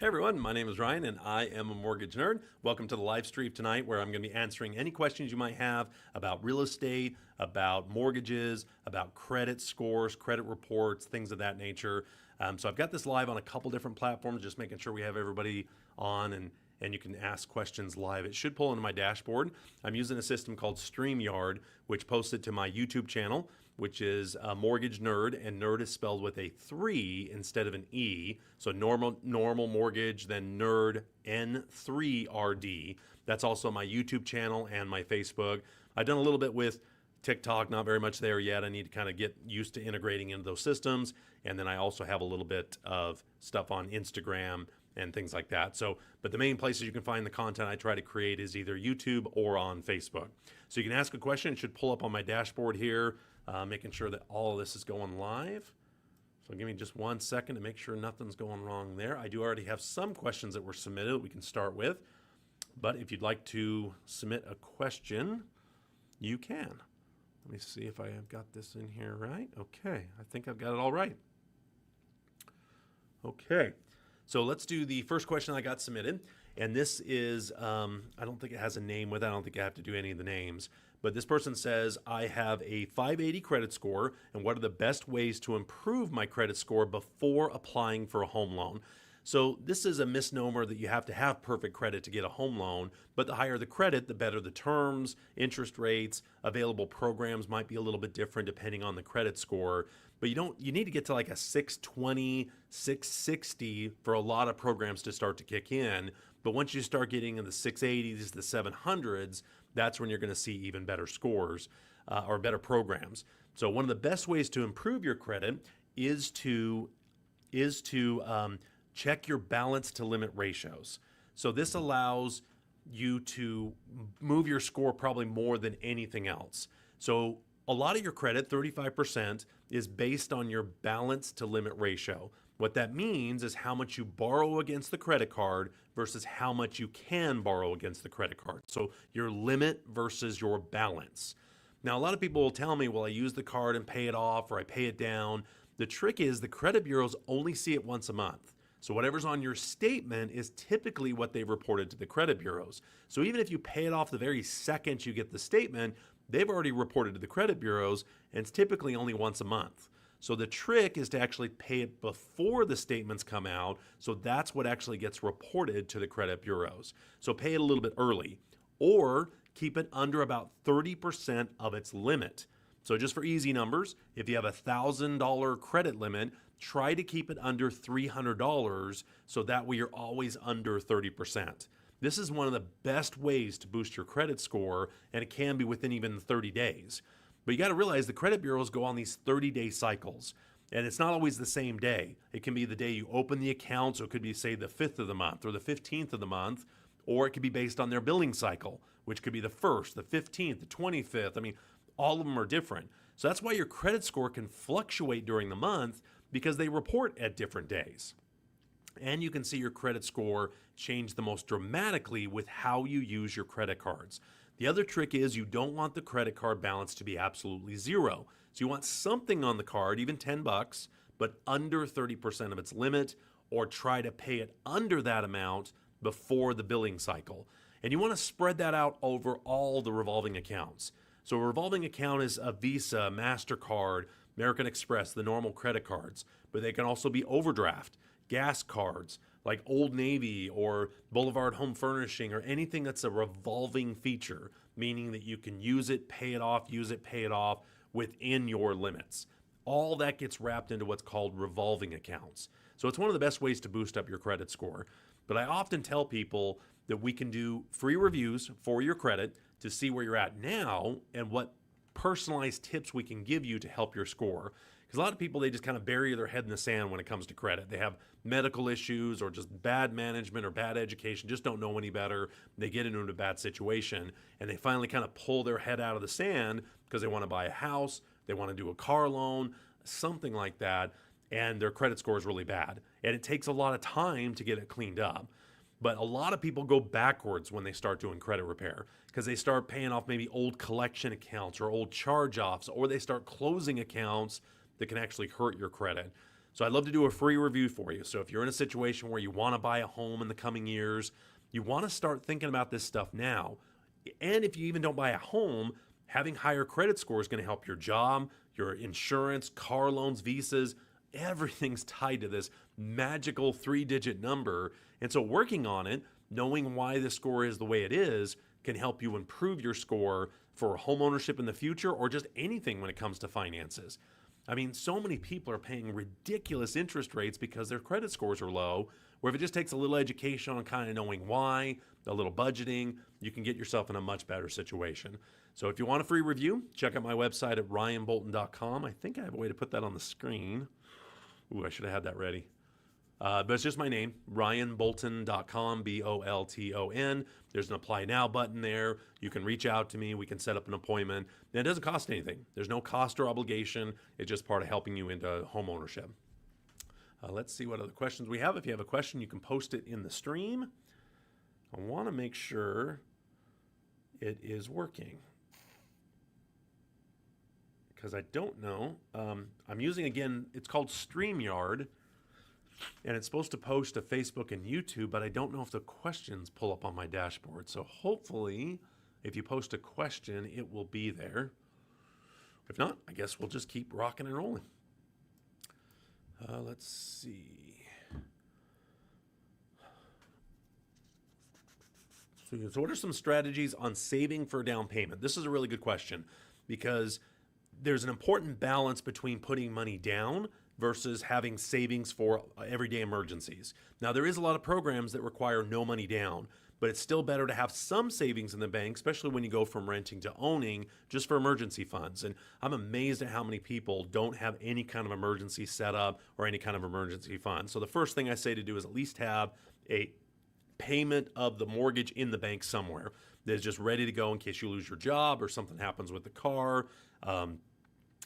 Hey everyone, my name is Ryan and I am a mortgage nerd. Welcome to the live stream tonight where I'm going to be answering any questions you might have about real estate, about mortgages, about credit scores, credit reports, things of that nature. So I've got this live on a couple different platforms, just making sure we have everybody on and you can ask questions live. It should pull into my dashboard. I'm using a system called StreamYard, which posts it to my YouTube channel, which is Mortgage Nerd, and nerd is spelled with a 3 instead of an E. So normal mortgage, then nerd, N3rd. That's also my YouTube channel and my Facebook. I've done a little bit with TikTok, not very much there yet. I need to kind of get used to integrating into those systems. And then I also have a little bit of stuff on Instagram and things like that. But the main places you can find the content I try to create is either YouTube or on Facebook. So you can ask a question. It should pull up on my dashboard here, making sure that all of this is going live. So give me just 1 second to make sure nothing's going wrong there. I do already have some questions that were submitted that we can start with. But if you'd like to submit a question, you can. Let me see if I have got this in here right. Okay, I think I've got it all right. Okay, so let's do the first question I got submitted. And this is, I don't think it has a name with it. I don't think I have to do any of the names. But this person says, I have a 580 credit score, and what are the best ways to improve my credit score before applying for a home loan? So this is a misnomer that you have to have perfect credit to get a home loan, but the higher the credit, the better the terms, interest rates, available programs might be a little bit different depending on the credit score. But you need to get to like a 620, 660 for a lot of programs to start to kick in. But once you start getting in the 680s, the 700s, that's when you're going to see even better scores or better programs. So one of the best ways to improve your credit is to check your balance to limit ratios. So this allows you to move your score probably more than anything else. So a lot of your credit, 35%, is based on your balance to limit ratio. What that means is how much you borrow against the credit card versus how much you can borrow against the credit card. So your limit versus your balance. Now, a lot of people will tell me, well, I use the card and pay it off, or I pay it down. The trick is the credit bureaus only see it once a month. So whatever's on your statement is typically what they've reported to the credit bureaus. So even if you pay it off the very second you get the statement, they've already reported to the credit bureaus, and it's typically only once a month. So the trick is to actually pay it before the statements come out, so that's what actually gets reported to the credit bureaus. So pay it a little bit early, or keep it under about 30% of its limit. So just for easy numbers, if you have a $1,000 credit limit, try to keep it under $300 so that way you're always under 30%. This is one of the best ways to boost your credit score, and it can be within even 30 days. But you got to realize the credit bureaus go on these 30-day cycles, and it's not always the same day. It can be the day you open the account, so it could be, say, the 5th of the month or the 15th of the month, or it could be based on their billing cycle, which could be the 1st, the 15th, the 25th. I mean, all of them are different. So that's why your credit score can fluctuate during the month, because they report at different days. And you can see your credit score change the most dramatically with how you use your credit cards. The other trick is you don't want the credit card balance to be absolutely zero. So you want something on the card, even 10 bucks, but under 30% of its limit, or try to pay it under that amount before the billing cycle. And you want to spread that out over all the revolving accounts. So a revolving account is a Visa, MasterCard, American Express, the normal credit cards, but they can also be overdraft, gas cards, like Old Navy or Boulevard Home Furnishing, or anything that's a revolving feature, meaning that you can use it, pay it off within your limits. All that gets wrapped into what's called revolving accounts. So it's one of the best ways to boost up your credit score. But I often tell people that we can do free reviews for your credit to see where you're at now and what personalized tips we can give you to help your score. Because a lot of people, they just kind of bury their head in the sand when it comes to credit. They have medical issues or just bad management or bad education, just don't know any better. They get into a bad situation and they finally kind of pull their head out of the sand because they want to buy a house, they want to do a car loan, something like that, and their credit score is really bad. And it takes a lot of time to get it cleaned up. But a lot of people go backwards when they start doing credit repair because they start paying off maybe old collection accounts or old charge-offs, or they start closing accounts that can actually hurt your credit. So I'd love to do a free review for you. So if you're in a situation where you want to buy a home in the coming years, you want to start thinking about this stuff now. And if you even don't buy a home, having higher credit score is going to help your job, your insurance, car loans, visas. Everything's tied to this magical 3-digit number. And so working on it, knowing why the score is the way it is, can help you improve your score for home ownership in the future or just anything when it comes to finances. I mean, so many people are paying ridiculous interest rates because their credit scores are low, where if it just takes a little education on kind of knowing why, a little budgeting, you can get yourself in a much better situation. So if you want a free review, check out my website at ryanbolton.com. I think I have a way to put that on the screen. Ooh, I should have had that ready. But it's just my name, ryanbolton.com, Bolton. There's an apply now button there. You can reach out to me. We can set up an appointment. And it doesn't cost anything. There's no cost or obligation. It's just part of helping you into home ownership. Let's see what other questions we have. If you have a question, you can post it in the stream. I want to make sure it is working, because I don't know. I'm using, again, it's called StreamYard, and it's supposed to post to Facebook and YouTube, but I don't know if the questions pull up on my dashboard. So hopefully, if you post a question, it will be there. If not, I guess we'll just keep rocking and rolling. Let's see. So what are some strategies on saving for a down payment? This is a really good question, because there's an important balance between putting money down versus having savings for everyday emergencies. Now, there is a lot of programs that require no money down, but it's still better to have some savings in the bank, especially when you go from renting to owning, just for emergency funds. And I'm amazed at how many people don't have any kind of emergency setup or any kind of emergency fund. So the first thing I say to do is at least have a payment of the mortgage in the bank somewhere that is just ready to go in case you lose your job or something happens with the car,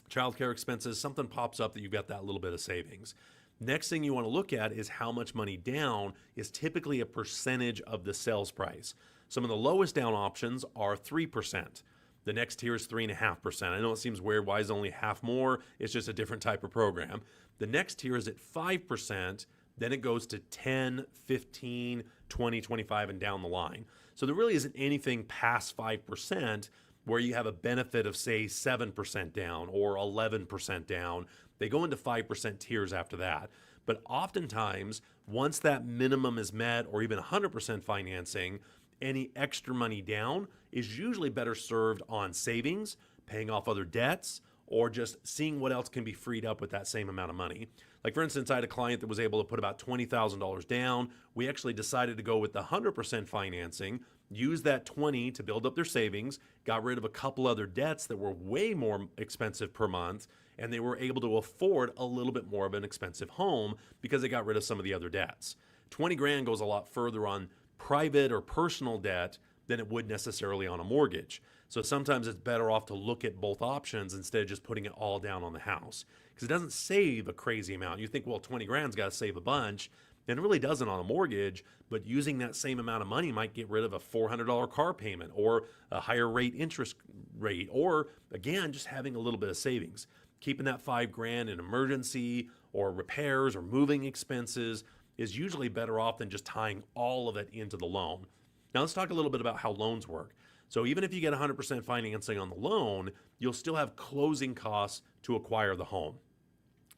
childcare expenses, something pops up that you've got that little bit of savings. Next thing you want to look at is how much money down is typically a percentage of the sales price. Some of the lowest down options are 3%. The next tier is 3.5%. I know it seems weird. Why is it only half more? It's just a different type of program. The next tier is at 5%. Then it goes to 10, 15, 20, 25, and down the line. So there really isn't anything past 5% where you have a benefit of, say, 7% down or 11% down. They go into 5% tiers after that. But oftentimes, once that minimum is met or even 100% financing, any extra money down is usually better served on savings, paying off other debts, or just seeing what else can be freed up with that same amount of money. Like, for instance, I had a client that was able to put about $20,000 down. We actually decided to go with the 100% financing, use that 20 to build up their savings, got rid of a couple other debts that were way more expensive per month, and they were able to afford a little bit more of an expensive home because they got rid of some of the other debts. 20 grand goes a lot further on private or personal debt than it would necessarily on a mortgage. So sometimes it's better off to look at both options instead of just putting it all down on the house, because it doesn't save a crazy amount. You think, well, 20 grand's got to save a bunch, and it really doesn't on a mortgage, but using that same amount of money might get rid of a $400 car payment or a higher rate interest rate, or again, just having a little bit of savings. Keeping that 5 grand in emergency or repairs or moving expenses is usually better off than just tying all of it into the loan. Now let's talk a little bit about how loans work. So even if you get 100% financing on the loan, you'll still have closing costs to acquire the home.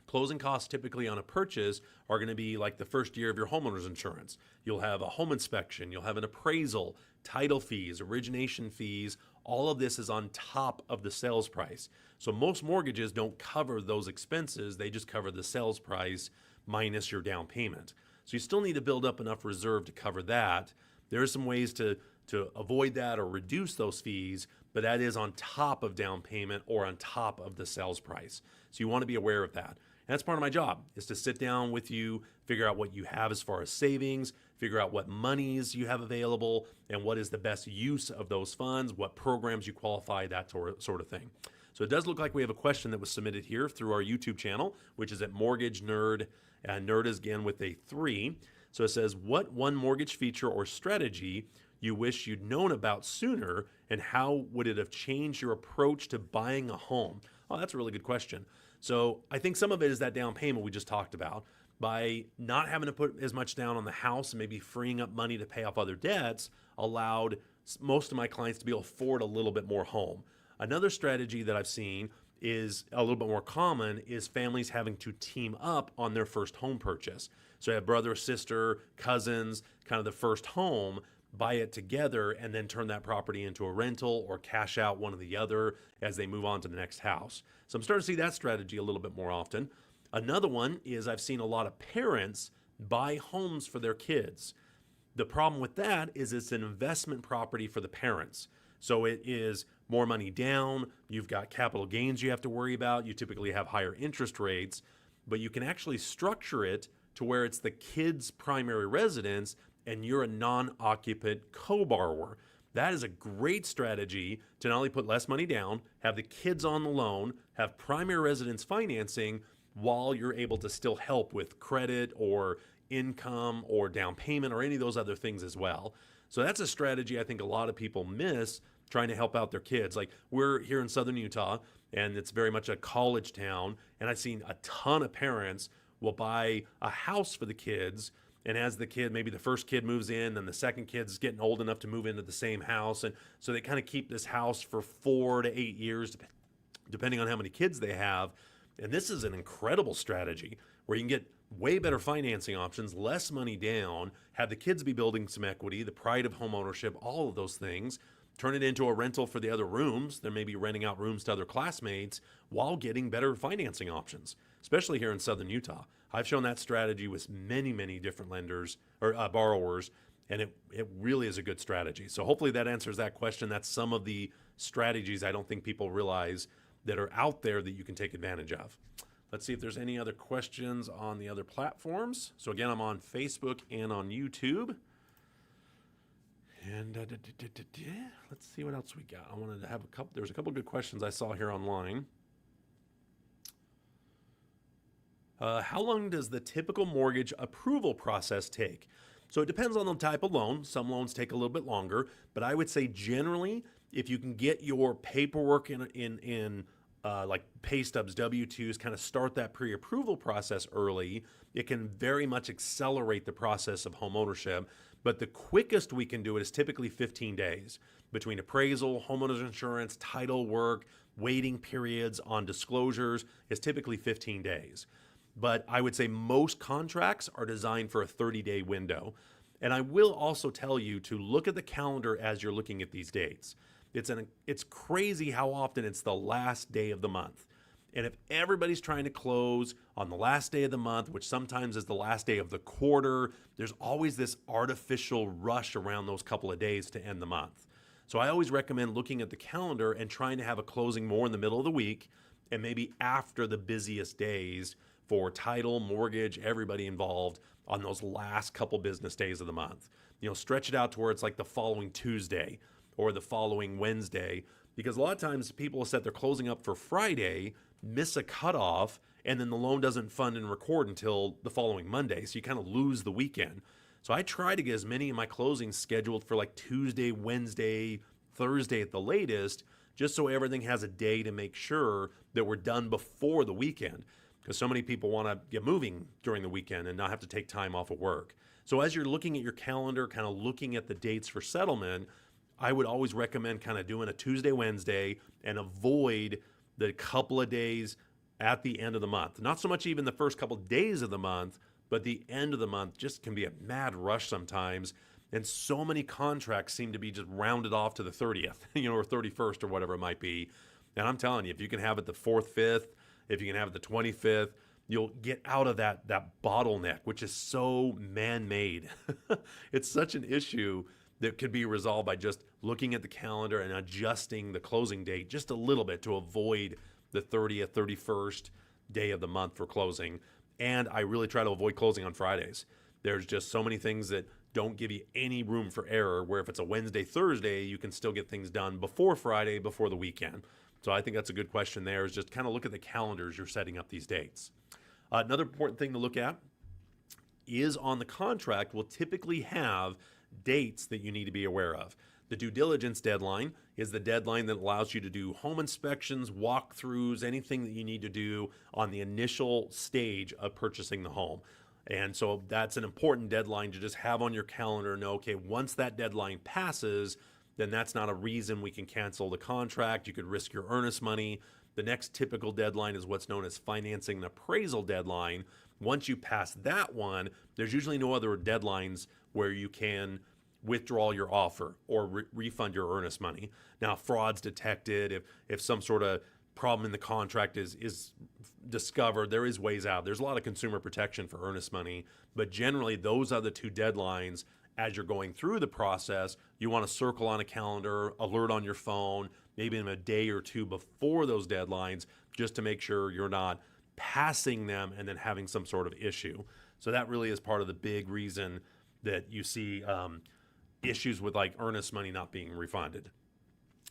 Closing costs typically on a purchase are going to be like the first year of your homeowner's insurance. You'll have a home inspection, you'll have an appraisal, title fees, origination fees. All of this is on top of the sales price. So most mortgages don't cover those expenses. They just cover the sales price minus your down payment. So you still need to build up enough reserve to cover that. There are some ways to avoid that or reduce those fees, but that is on top of down payment or on top of the sales price. So you want to be aware of that. And that's part of my job, is to sit down with you, figure out what you have as far as savings, figure out what monies you have available, and what is the best use of those funds, what programs you qualify, that sort of thing. So it does look like we have a question that was submitted here through our YouTube channel, which is at Mortgage N3rd, and Nerd is again with a 3. So it says, what one mortgage feature or strategy you wish you'd known about sooner, and how would it have changed your approach to buying a home? Oh, that's a really good question. So I think some of it is that down payment we just talked about. By not having to put as much down on the house and maybe freeing up money to pay off other debts allowed most of my clients to be able to afford a little bit more home. Another strategy that I've seen is a little bit more common is families having to team up on their first home purchase. So you have brother, sister, cousins, kind of the first home, buy it together and then turn that property into a rental or cash out one or the other as they move on to the next house. So I'm starting to see that strategy a little bit more often. Another one is I've seen a lot of parents buy homes for their kids. The problem with that is it's an investment property for the parents. So it is more money down, you've got capital gains you have to worry about, you typically have higher interest rates, but you can actually structure it to where it's the kid's primary residence and you're a non-occupant co-borrower. That is a great strategy to not only put less money down, have the kids on the loan, have primary residence financing while you're able to still help with credit or income or down payment or any of those other things as well. So that's a strategy I think a lot of people miss trying to help out their kids. Like we're here in Southern Utah and it's very much a college town, and I've seen a ton of parents will buy a house for the kids, and as the kid, maybe the first kid moves in, then the second kid's getting old enough to move into the same house, and so they kind of keep this house for 4 to 8 years depending on how many kids they have. And this is an incredible strategy where you can get way better financing options, less money down, have the kids be building some equity, the pride of home ownership, all of those things, turn it into a rental for the other rooms. They're maybe renting out rooms to other classmates while getting better financing options, especially here in Southern Utah. I've shown that strategy with many, many different lenders or borrowers, and it really is a good strategy. So hopefully that answers that question. That's some of the strategies I don't think people realize that are out there that you can take advantage of. Let's see if there's any other questions on the other platforms. So again, I'm on Facebook and on YouTube. And let's see what else we got. I wanted to have there's a couple good questions I saw here online. How long does the typical mortgage approval process take? So it depends on the type of loan. Some loans take a little bit longer, but I would say generally, if you can get your paperwork in like pay stubs, W-2s, kind of start that pre-approval process early, it can very much accelerate the process of home ownership. But the quickest we can do it is typically 15 days between appraisal, homeowner's insurance, title work, waiting periods on disclosures is typically 15 days. But I would say most contracts are designed for a 30-day window. And I will also tell you to look at the calendar as you're looking at these dates. It's crazy how often it's the last day of the month. And if everybody's trying to close on the last day of the month, which sometimes is the last day of the quarter, there's always this artificial rush around those couple of days to end the month. So I always recommend looking at the calendar and trying to have a closing more in the middle of the week and maybe after the busiest days for title, mortgage, everybody involved on those last couple business days of the month. Stretch it out to where it's like the following Tuesday or the following Wednesday, because a lot of times people will set their closing up for Friday, miss a cutoff, and then the loan doesn't fund and record until the following Monday. So you kind of lose the weekend. So I try to get as many of my closings scheduled for like Tuesday, Wednesday, Thursday at the latest, just so everything has a day to make sure that we're done before the weekend. Because so many people want to get moving during the weekend and not have to take time off of work. So as you're looking at your calendar, kind of looking at the dates for settlement, I would always recommend kind of doing a Tuesday, Wednesday, and avoid the couple of days at the end of the month. Not so much even the first couple of days of the month, but the end of the month just can be a mad rush sometimes. And so many contracts seem to be just rounded off to the 30th, or 31st or whatever it might be. And I'm telling you, if you can have it the 4th, 5th, if you can have it the 25th, you'll get out of that bottleneck, which is so man-made. It's such an issue that could be resolved by just looking at the calendar and adjusting the closing date just a little bit to avoid the 30th, 31st day of the month for closing. And I really try to avoid closing on Fridays. There's just so many things that don't give you any room for error, where if it's a Wednesday, Thursday, you can still get things done before Friday, before the weekend. So I think that's a good question there, is just kind of look at the calendars you're setting up these dates. Another important thing to look at is on the contract will typically have dates that you need to be aware of. The due diligence deadline is the deadline that allows you to do home inspections, walkthroughs, anything that you need to do on the initial stage of purchasing the home. And so that's an important deadline to just have on your calendar and know, okay, once that deadline passes, then that's not a reason we can cancel the contract. You could risk your earnest money. The next typical deadline is what's known as financing and appraisal deadline. Once you pass that one, there's usually no other deadlines where you can withdraw your offer or refund your earnest money. Now, fraud's detected, if some sort of problem in the contract is discovered, there is ways out. There's a lot of consumer protection for earnest money, but generally those are the two deadlines. As you're going through the process, you want to circle on a calendar, alert on your phone, maybe in a day or two before those deadlines, just to make sure you're not passing them and then having some sort of issue. So that really is part of the big reason that you see issues with like earnest money not being refunded.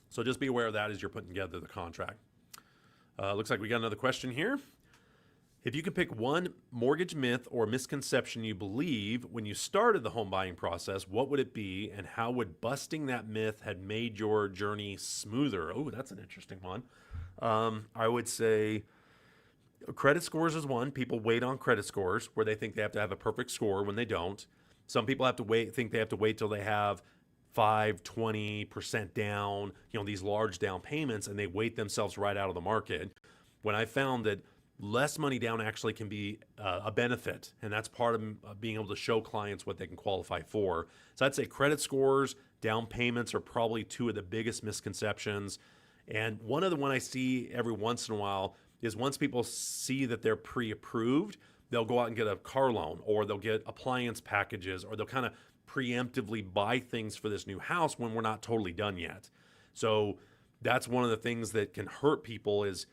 So just be aware of that as you're putting together the contract. Looks like we got another question here. If you could pick one mortgage myth or misconception you believe when you started the home buying process, what would it be, and how would busting that myth have made your journey smoother? Oh, that's an interesting one. I would say credit scores is one. People wait on credit scores where they think they have to have a perfect score when they don't. Some people think they have to wait till they have 5-20% down, these large down payments, and they wait themselves right out of the market. When I found that less money down actually can be a benefit, and that's part of being able to show clients what they can qualify for. So I'd say credit scores, down payments are probably two of the biggest misconceptions. And one other one I see every once in a while is once people see that they're pre-approved, they'll go out and get a car loan, or they'll get appliance packages, or they'll kind of preemptively buy things for this new house when we're not totally done yet. So that's one of the things that can hurt people is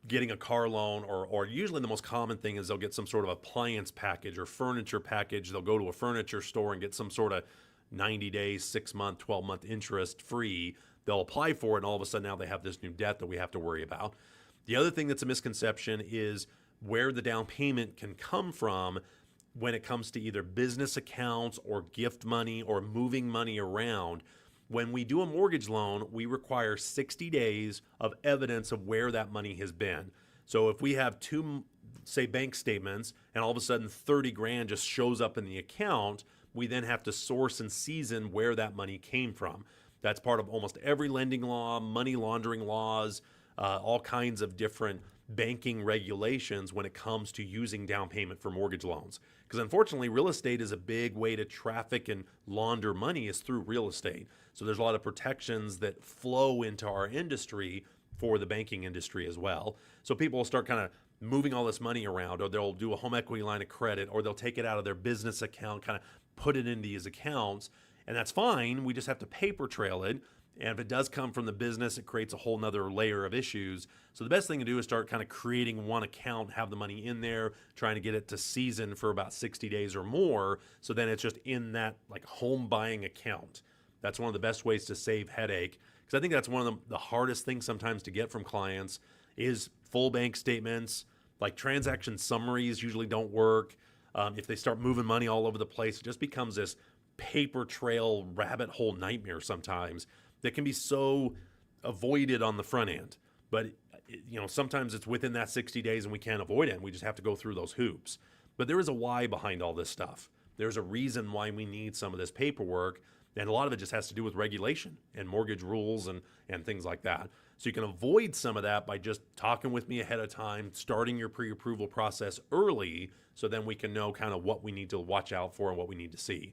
getting a car loan, or usually the most common thing is they'll get some sort of appliance package or furniture package. They'll go to a furniture store and get some sort of 90 days, 6-month, 12-month interest free. They'll apply for it, and all of a sudden now they have this new debt that we have to worry about. The other thing that's a misconception is where the down payment can come from when it comes to either business accounts or gift money or moving money around. When we do a mortgage loan, we require 60 days of evidence of where that money has been. So if we have two, say, bank statements, and all of a sudden 30 grand just shows up in the account, we then have to source and season where that money came from. That's part of almost every lending law, money laundering laws, all kinds of different banking regulations when it comes to using down payment for mortgage loans. Because unfortunately, real estate is a big way to traffic and launder money is through real estate. So there's a lot of protections that flow into our industry for the banking industry as well. So people will start kind of moving all this money around, or they'll do a home equity line of credit, or they'll take it out of their business account, kind of put it into these accounts. And that's fine. We just have to paper trail it. And if it does come from the business, it creates a whole nother layer of issues. So the best thing to do is start kind of creating one account, have the money in there, trying to get it to season for about 60 days or more. So then it's just in that like home buying account. That's one of the best ways to save headache. Because I think that's one of the hardest things sometimes to get from clients is full bank statements. Like transaction summaries usually don't work. If they start moving money all over the place, it just becomes this paper trail rabbit hole nightmare sometimes that can be so avoided on the front end. But sometimes it's within that 60 days and we can't avoid it, and we just have to go through those hoops. But there is a why behind all this stuff. There's a reason why we need some of this paperwork, and a lot of it just has to do with regulation and mortgage rules and things like that. So you can avoid some of that by just talking with me ahead of time, starting your pre-approval process early, so then we can know kind of what we need to watch out for and what we need to see.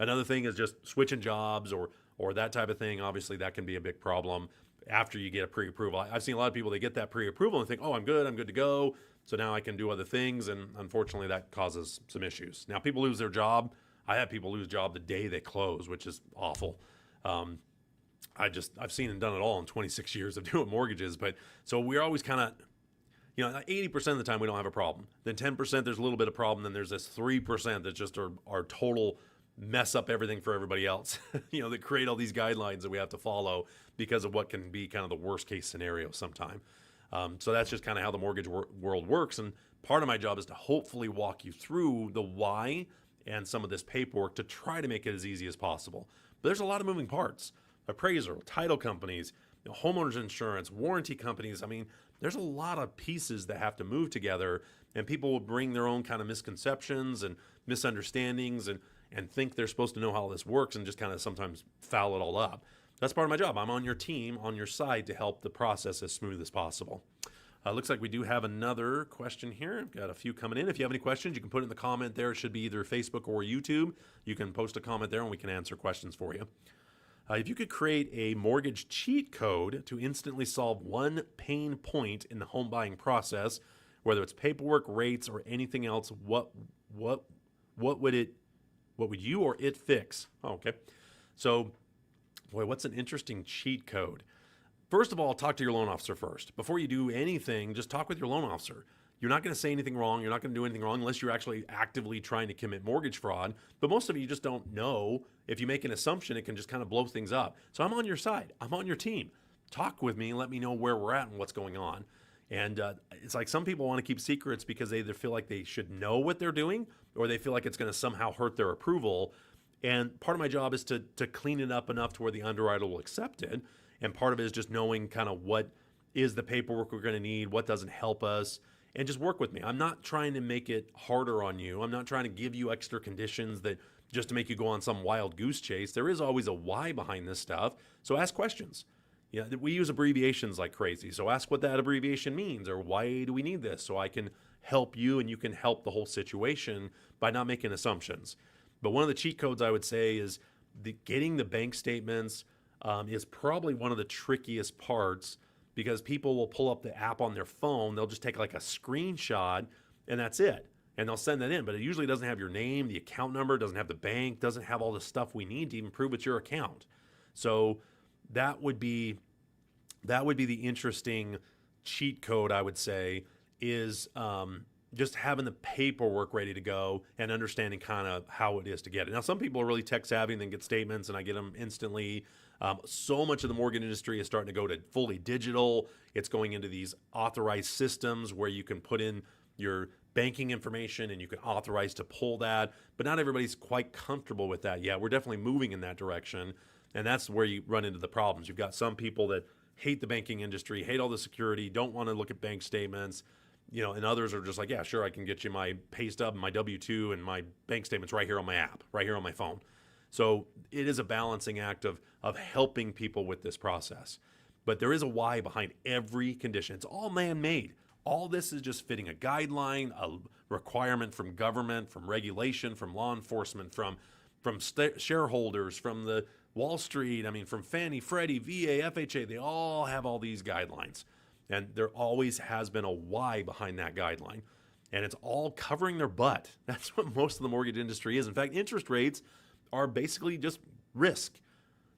Another thing is just switching jobs or that type of thing. Obviously, that can be a big problem after you get a pre-approval. I've seen a lot of people, they get that pre-approval and think, oh, I'm good to go. So now I can do other things. And unfortunately, that causes some issues. Now, people lose their job. I have people lose job the day they close, which is awful. I've seen and done it all in 26 years of doing mortgages. But so we're always kind of, 80% of the time we don't have a problem. Then 10% there's a little bit of problem. Then there's this 3% that's just our total mess up everything for everybody else, that create all these guidelines that we have to follow because of what can be kind of the worst case scenario sometime. So that's just kind of how the mortgage world works. And part of my job is to hopefully walk you through the why and some of this paperwork to try to make it as easy as possible. But there's a lot of moving parts. Appraiser, title companies, homeowners insurance, warranty companies. I mean, there's a lot of pieces that have to move together, and people will bring their own kind of misconceptions and misunderstandings and think they're supposed to know how this works and just kind of sometimes foul it all up. That's part of my job. I'm on your team, on your side to help the process as smooth as possible. Looks like we do have another question here. Got a few coming in. If you have any questions, you can put it in the comment there. It should be either Facebook or YouTube. You can post a comment there and we can answer questions for you. If you could create a mortgage cheat code to instantly solve one pain point in the home buying process, whether it's paperwork, rates, or anything else, what would you or it fix? Oh, okay. So, boy, what's an interesting cheat code? First of all, talk to your loan officer first. Before you do anything, just talk with your loan officer. You're not going to say anything wrong. You're not going to do anything wrong unless you're actually actively trying to commit mortgage fraud. But most of you just don't know. If you make an assumption, it can just kind of blow things up. So I'm on your side. I'm on your team. Talk with me and let me know where we're at and what's going on. And it's like some people want to keep secrets because they either feel like they should know what they're doing or they feel like it's going to somehow hurt their approval. And part of my job is to clean it up enough to where the underwriter will accept it. And part of it is just knowing kind of what is the paperwork we're going to need, what doesn't help us, and just work with me. I'm not trying to make it harder on you. I'm not trying to give you extra conditions that just to make you go on some wild goose chase. There is always a why behind this stuff. So ask questions. Yeah, we use abbreviations like crazy. So ask what that abbreviation means or why do we need this so I can help you and you can help the whole situation by not making assumptions. But one of the cheat codes I would say is getting the bank statements is probably one of the trickiest parts because people will pull up the app on their phone. They'll just take like a screenshot and that's it. And they'll send that in, but it usually doesn't have your name, the account number, doesn't have the bank, doesn't have all the stuff we need to even prove it's your account. So that would be the interesting cheat code, I would say, is just having the paperwork ready to go and understanding kind of how it is to get it. Now, some people are really tech savvy and then get statements and I get them instantly. So much of the mortgage industry is starting to go to fully digital. It's going into these authorized systems where you can put in your banking information and you can authorize to pull that. But not everybody's quite comfortable with that yet. We're definitely moving in that direction. And that's where you run into the problems. You've got some people that hate the banking industry, hate all the security, don't want to look at bank statements, and others are just like, yeah, sure, I can get you my pay stub, my W-2, and my bank statements right here on my app, right here on my phone. So it is a balancing act of helping people with this process. But there is a why behind every condition. It's all man-made. All this is just fitting a guideline, a requirement from government, from regulation, from law enforcement, from shareholders, from the Wall Street, from Fannie, Freddie, VA, FHA. They all have all these guidelines. And there always has been a why behind that guideline. And it's all covering their butt. That's what most of the mortgage industry is. In fact, interest rates are basically just risk.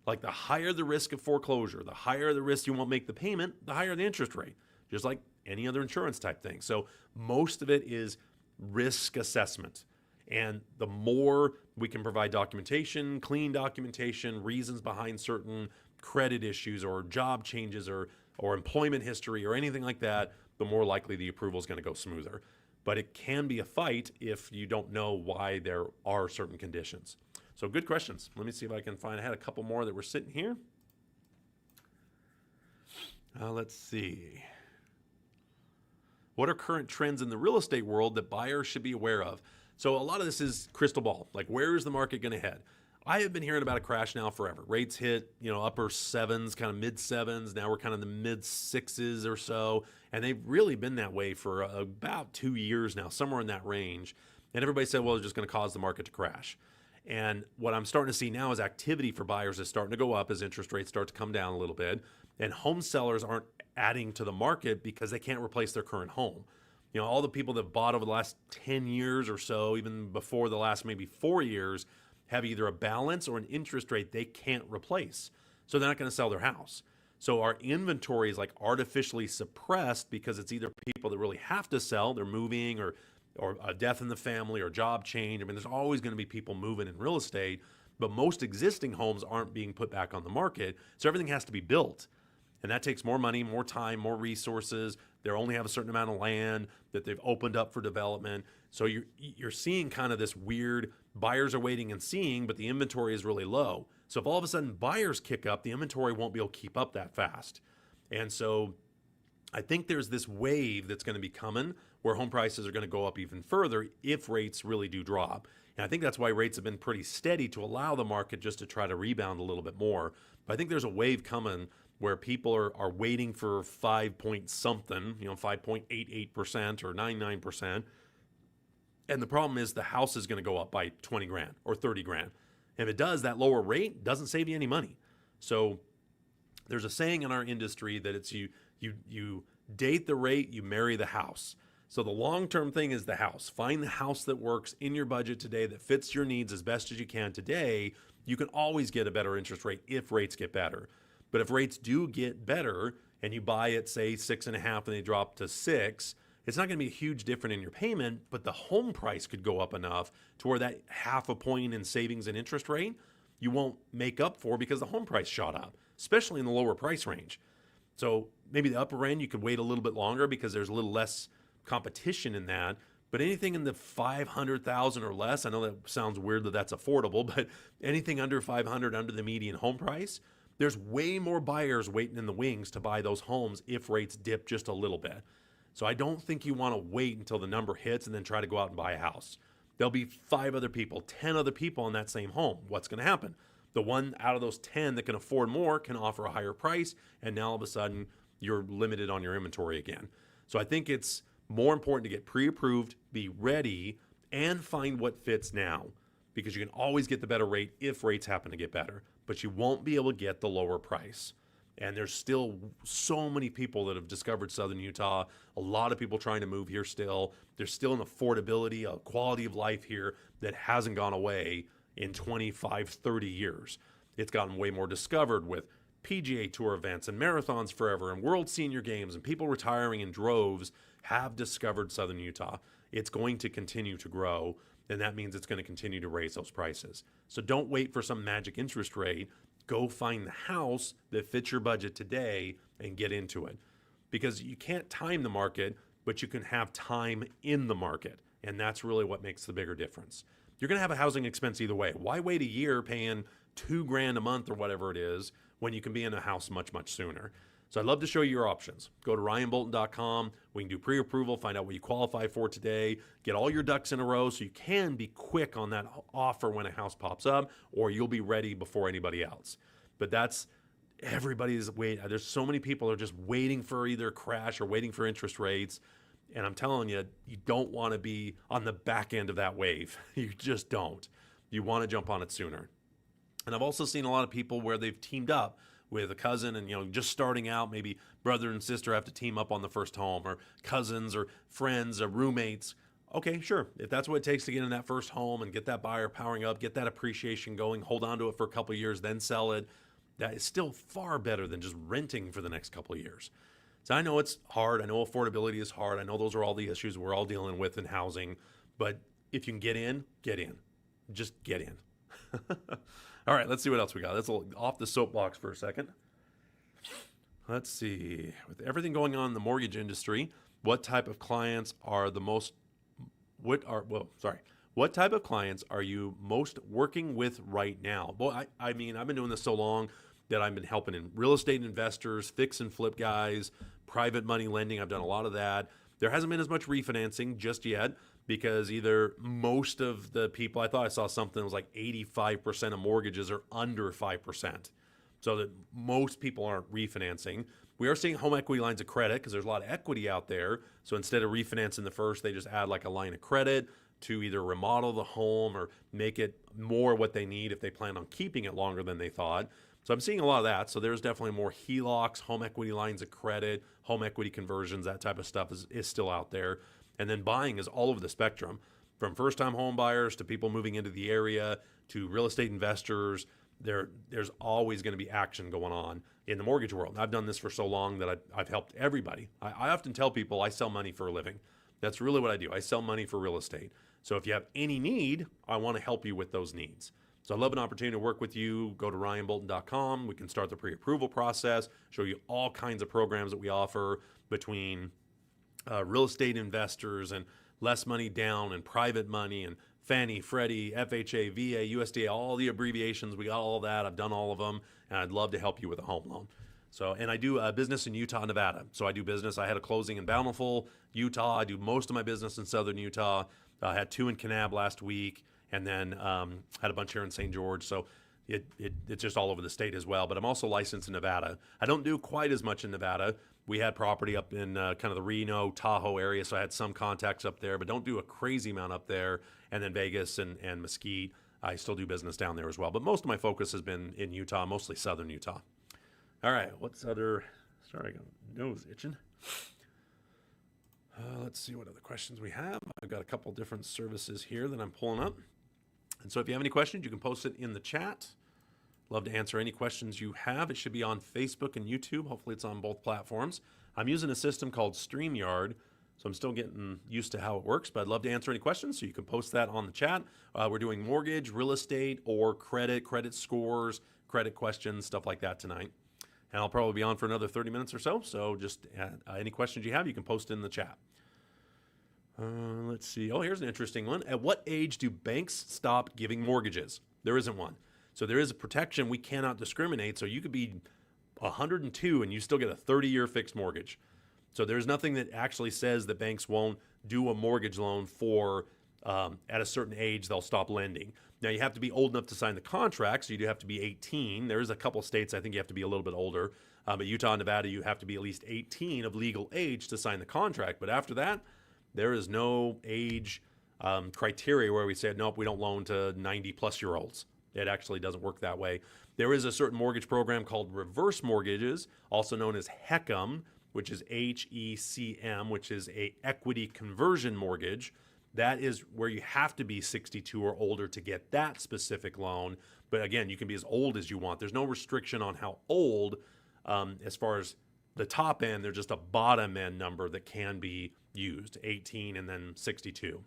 Like the higher the risk of foreclosure, the higher the risk you won't make the payment, the higher the interest rate, just like any other insurance type thing. So most of it is risk assessment. And the more we can provide documentation, clean documentation, reasons behind certain credit issues or job changes or employment history or anything like that, the more likely the approval is going to go smoother. But it can be a fight if you don't know why there are certain conditions. So good questions. Let me see if I can find. I had a couple more that were sitting here. Let's see. What are current trends in the real estate world that buyers should be aware of? So a lot of this is crystal ball. Like, where is the market going to head? I have been hearing about a crash now forever. Rates hit, upper sevens, kind of mid sevens. Now we're kind of in the mid sixes or so. And they've really been that way for about 2 years now, somewhere in that range. And everybody said, well, it's just going to cause the market to crash. And what I'm starting to see now is activity for buyers is starting to go up as interest rates start to come down a little bit. And home sellers aren't adding to the market because they can't replace their current home. All the people that bought over the last 10 years or so, even before the last maybe 4 years, have either a balance or an interest rate they can't replace. So they're not going to sell their house. So our inventory is like artificially suppressed because it's either people that really have to sell, they're moving, or a death in the family or job change. There's always going to be people moving in real estate, but most existing homes aren't being put back on the market. So everything has to be built. And that takes more money, more time, more resources. They only have a certain amount of land that they've opened up for development. So you're seeing kind of this weird, buyers are waiting and seeing, but the inventory is really low. So if all of a sudden buyers kick up, the inventory won't be able to keep up that fast. And so I think there's this wave that's going to be coming where home prices are going to go up even further if rates really do drop. And I think that's why rates have been pretty steady to allow the market just to try to rebound a little bit more. But I think there's a wave coming where people are waiting for 5 point something, 5.88% or 99%. And the problem is the house is going to go up by 20 grand or 30 grand. And if it does, that lower rate doesn't save you any money. So there's a saying in our industry that it's you date the rate, you marry the house. So the long-term thing is the house. Find the house that works in your budget today, that fits your needs as best as you can today. You can always get a better interest rate if rates get better. But if rates do get better and you buy it, say 6.5 and they drop to 6, it's not going to be a huge difference in your payment, but the home price could go up enough to where that 0.5 point in savings and interest rate you won't make up for because the home price shot up, especially in the lower price range. So maybe the upper end, you could wait a little bit longer because there's a little less competition in that. But anything in the 500,000 or less, I know that sounds weird that that's affordable, but anything under 500, under the median home price, there's way more buyers waiting in the wings to buy those homes if rates dip just a little bit. So I don't think you want to wait until the number hits and then try to go out and buy a house. There'll be 5 other people, 10 other people in that same home. What's going to happen? The one out of those 10 that can afford more can offer a higher price, and now all of a sudden you're limited on your inventory again. So I think it's more important to get pre-approved, be ready, and find what fits now, because you can always get the better rate if rates happen to get better, but you won't be able to get the lower price. And there's still so many people that have discovered Southern Utah, a lot of people trying to move here still. There's still an affordability, a quality of life here that hasn't gone away in 25, 30 years. It's gotten way more discovered with PGA Tour events and marathons forever and World Senior Games, and people retiring in droves have discovered Southern Utah. It's going to continue to grow, and that means it's going to continue to raise those prices. So don't wait for some magic interest rate. Go find the house that fits your budget today and get into it. Because you can't time the market, but you can have time in the market. And that's really what makes the bigger difference. You're going to have a housing expense either way. Why wait a year paying $2 grand a month or whatever it is when you can be in a house much, much sooner? So I'd love to show you your options. Go to ryanbolton.com. We can do pre-approval, find out what you qualify for today, get all your ducks in a row so you can be quick on that offer when a house pops up, or you'll be ready before anybody else. But that's everybody's waiting. There's so many people are just waiting for either a crash or waiting for interest rates. And I'm telling you, you don't want to be on the back end of that wave. You just don't. You want to jump on it sooner. And I've also seen a lot of people where they've teamed up with a cousin and, just starting out, maybe brother and sister have to team up on the first home, or cousins or friends or roommates. Okay, sure. If that's what it takes to get in that first home and get that buyer powering up, get that appreciation going, hold on to it for a couple of years, then sell it, that is still far better than just renting for the next couple of years. So I know it's hard. I know affordability is hard. I know those are all the issues we're all dealing with in housing. But if you can get in, get in. Just get in. All right, let's see what else we got. Let's off the soapbox for a second. Let's see. With everything going on in the mortgage industry, what type of clients are what type of clients are you most working with right now? Well, I mean, I've been doing this so long that I've been helping in real estate investors, fix and flip guys, private money lending. I've done a lot of that. There hasn't been as much refinancing just yet, because either most of the people, I thought I saw something that was like 85% of mortgages are under 5%. So that most people aren't refinancing. We are seeing home equity lines of credit because there's a lot of equity out there. So instead of refinancing the first, they just add like a line of credit to either remodel the home or make it more what they need if they plan on keeping it longer than they thought. So I'm seeing a lot of that. So there's definitely more HELOCs, home equity lines of credit, home equity conversions, that type of stuff is still out there. And then buying is all over the spectrum, from first-time home buyers to people moving into the area to real estate investors. There's always going to be action going on in the mortgage world. I've done this for so long that I've helped everybody. I often tell people I sell money for a living. That's really what I do. I sell money for real estate. So if you have any need, I want to help you with those needs. So I'd love an opportunity to work with you. Go to ryanbolton.com. We can start the pre-approval process, show you all kinds of programs that we offer between real estate investors and less money down and private money and Fannie, Freddie, FHA, VA, USDA, all the abbreviations. We got all of that. I've done all of them, and I'd love to help you with a home loan. So, and I do business in Utah, Nevada. So I do business. I had a closing in Bountiful, Utah. I do most of my business in southern Utah. I had 2 in Kanab last week, and then had a bunch here in St. George. So it's just all over the state as well. But I'm also licensed in Nevada. I don't do quite as much in Nevada. We had property up in kind of the Reno, Tahoe area, so I had some contacts up there, but don't do a crazy amount up there. And then Vegas and Mesquite, I still do business down there as well. But most of my focus has been in Utah, mostly southern Utah. All right, what's other? Sorry, I got my nose itching. Let's see what other questions we have. I've got a couple different services here that I'm pulling up. And so if you have any questions, you can post it in the chat. Love to answer any questions you have. It should be on Facebook and YouTube. Hopefully it's on both platforms. I'm using a system called StreamYard, so I'm still getting used to how it works, but I'd love to answer any questions, so you can post that on the chat. We're doing mortgage, real estate, or credit scores, credit questions, stuff like that tonight. And I'll probably be on for another 30 minutes or so. So just any questions you have, you can post in the chat. Let's see. Oh, here's an interesting one. At what age do banks stop giving mortgages? There isn't one. So there is a protection. We cannot discriminate. So you could be 102 and you still get a 30-year fixed mortgage. So there's nothing that actually says that banks won't do a mortgage loan for at a certain age they'll stop lending. Now, you have to be old enough to sign the contract, so you do have to be 18. There's a couple states I think you have to be a little bit older. But Utah and Nevada, you have to be at least 18 of legal age to sign the contract. But after that, there is no age criteria where we say, nope, we don't loan to 90-plus-year-olds. It actually doesn't work that way. There is a certain mortgage program called reverse mortgages, also known as HECM, which is HECM, which is a equity conversion mortgage. That is where you have to be 62 or older to get that specific loan. But again, you can be as old as you want. There's no restriction on how old. As far as the top end, there's just a bottom end number that can be used, 18 and then 62.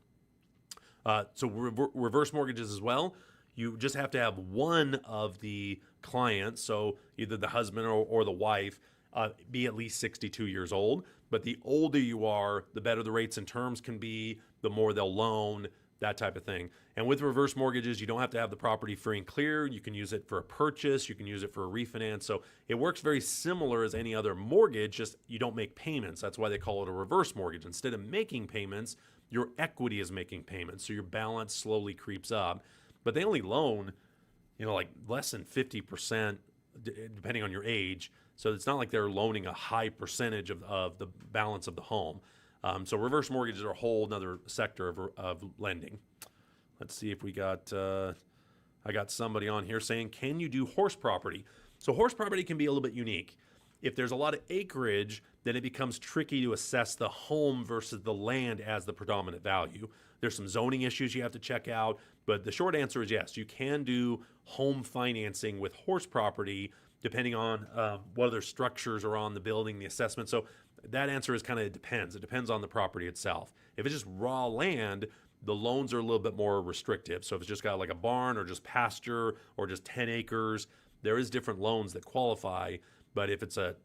So reverse mortgages as well. You just have to have one of the clients, so either the husband or the wife, be at least 62 years old. But the older you are, the better the rates and terms can be, the more they'll loan, that type of thing. And with reverse mortgages, you don't have to have the property free and clear. You can use it for a purchase. You can use it for a refinance. So it works very similar as any other mortgage, just you don't make payments. That's why they call it a reverse mortgage. Instead of making payments, your equity is making payments. So your balance slowly creeps up. But they only loan, like less than 50%, depending on your age. So it's not like they're loaning a high percentage of the balance of the home. So reverse mortgages are a whole other sector of lending. Let's see if we got, I got somebody on here saying, can you do horse property? So horse property can be a little bit unique. If there's a lot of acreage, then it becomes tricky to assess the home versus the land as the predominant value. There's some zoning issues you have to check out, but the short answer is yes, you can do home financing with horse property depending on what other structures are on the building, the assessment. So that answer is kind of, it depends. It depends on the property itself. If it's just raw land, the loans are a little bit more restrictive. So if it's just got like a barn or just pasture or just 10 acres, there is different loans that qualify. But if it's a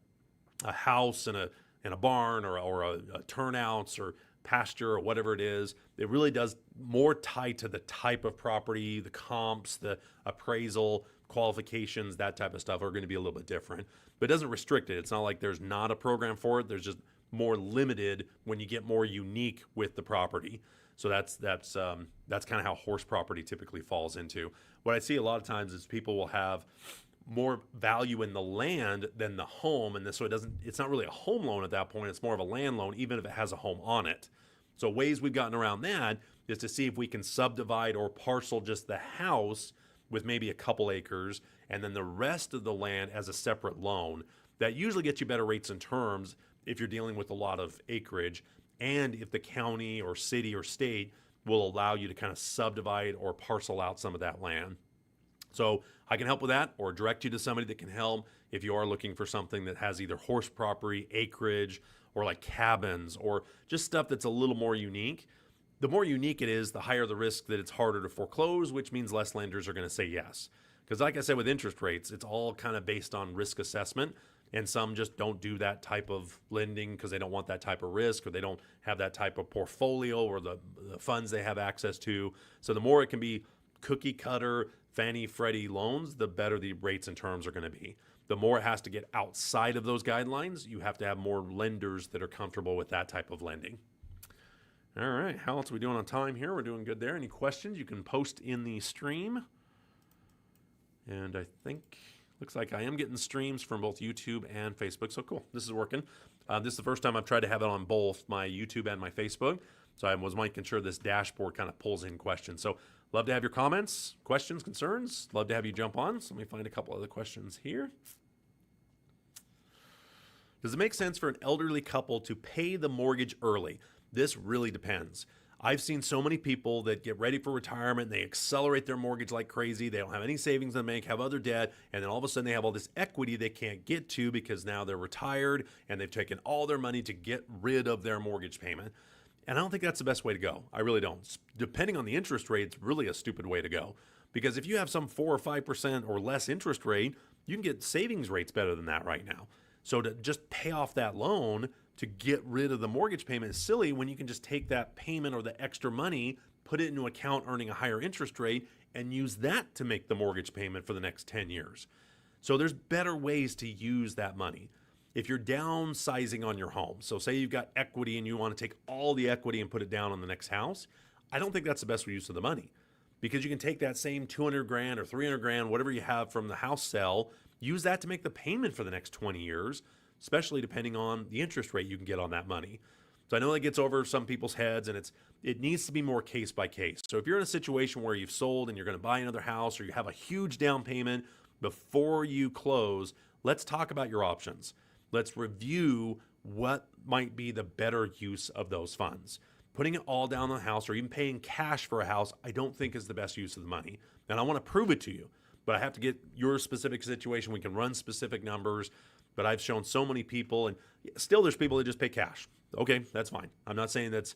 house and a barn or a turnouts or pasture or whatever it is, it really does more tied to the type of property, the comps, the appraisal, qualifications, that type of stuff are going to be a little bit different. But it doesn't restrict it. It's not like there's not a program for it. There's just more limited when you get more unique with the property. So that's kind of how horse property typically falls into. What I see a lot of times is people will have more value in the land than the home, and so it's not really a home loan at that point. It's more of a land loan, even if it has a home on it. So ways we've gotten around that is to see if we can subdivide or parcel just the house with maybe a couple acres, and then the rest of the land as a separate loan. That usually gets you better rates and terms if you're dealing with a lot of acreage, and if the county or city or state will allow you to kind of subdivide or parcel out some of that land. So I can help with that or direct you to somebody that can help if you are looking for something that has either horse property, acreage, or like cabins, or just stuff that's a little more unique. The more unique it is, the higher the risk that it's harder to foreclose, which means less lenders are going to say yes. Because like I said, with interest rates, it's all kind of based on risk assessment. And some just don't do that type of lending because they don't want that type of risk, or they don't have that type of portfolio or the funds they have access to. So the more it can be cookie cutter Fannie Freddie loans, the better the rates and terms are going to be. The more it has to get outside of those guidelines, you have to have more lenders that are comfortable with that type of lending. All right, how else are we doing on time here? We're doing good there. Any questions you can post in the stream. And I think, looks like I am getting streams from both YouTube and Facebook, so cool. This is working. This is the first time I've tried to have it on both my YouTube and my Facebook, so I was making sure this dashboard kind of pulls in questions. So love to have your comments, questions, concerns. Love to have you jump on. So let me find a couple other questions here. Does it make sense for an elderly couple to pay the mortgage early? This really depends. I've seen so many people that get ready for retirement, and they accelerate their mortgage like crazy. They don't have any savings in the bank, have other debt, and then all of a sudden they have all this equity they can't get to because now they're retired and they've taken all their money to get rid of their mortgage payment. And I don't think that's the best way to go. I really don't. Depending on the interest rate, it's really a stupid way to go. Because if you have some 4 or 5% or less interest rate, you can get savings rates better than that right now. So to just pay off that loan to get rid of the mortgage payment is silly when you can just take that payment or the extra money, put it into an account earning a higher interest rate, and use that to make the mortgage payment for the next 10 years. So there's better ways to use that money. If you're downsizing on your home, so say you've got equity and you want to take all the equity and put it down on the next house, I don't think that's the best use of the money, because you can take that same 200 grand or 300 grand, whatever you have from the house sale, use that to make the payment for the next 20 years, especially depending on the interest rate you can get on that money. So I know that gets over some people's heads, and it needs to be more case by case. So if you're in a situation where you've sold and you're going to buy another house, or you have a huge down payment before you close, let's talk about your options. Let's review what might be the better use of those funds. Putting it all down on the house or even paying cash for a house, I don't think is the best use of the money. And I want to prove it to you, but I have to get your specific situation. We can run specific numbers, but I've shown so many people, and still there's people that just pay cash. Okay, that's fine. I'm not saying that's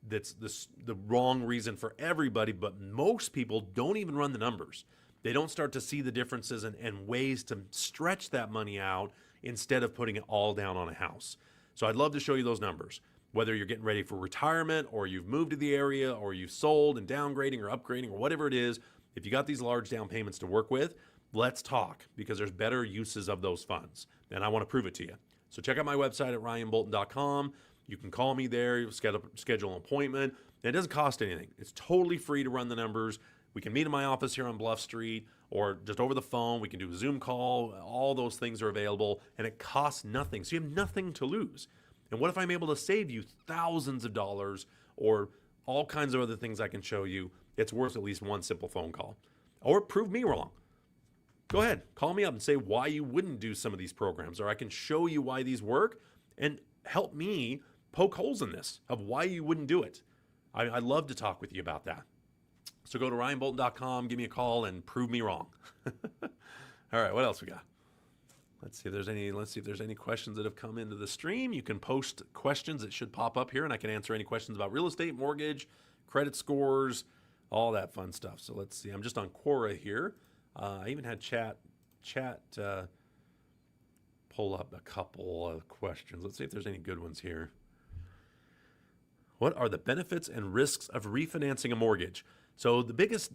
the wrong reason for everybody, but most people don't even run the numbers. They don't start to see the differences and ways to stretch that money out instead of putting it all down on a house. So I'd love to show you those numbers, whether you're getting ready for retirement or you've moved to the area or you've sold and downgrading or upgrading or whatever it is. If you got these large down payments to work with, let's talk, because there's better uses of those funds, and I want to prove it to you. So check out my website at ryanbolton.com. You can call me there, schedule an appointment. And it doesn't cost anything. It's totally free to run the numbers. We can meet in my office here on Bluff Street, or just over the phone. We can do a Zoom call. All those things are available, and it costs nothing. So you have nothing to lose. And what if I'm able to save you thousands of dollars or all kinds of other things I can show you? It's worth at least one simple phone call. Or prove me wrong. Go ahead, call me up and say why you wouldn't do some of these programs, or I can show you why these work and help me poke holes in this of why you wouldn't do it. I'd love to talk with you about that. So go to ryanbolton.com, give me a call, and prove me wrong. All right, what else we got? Let's see if there's any questions that have come into the stream. You can post questions that should pop up here, and I can answer any questions about real estate, mortgage, credit scores, all that fun stuff. So let's see. I'm just on Quora here. I even had chat pull up a couple of questions. Let's see if there's any good ones here. What are the benefits and risks of refinancing a mortgage? So the biggest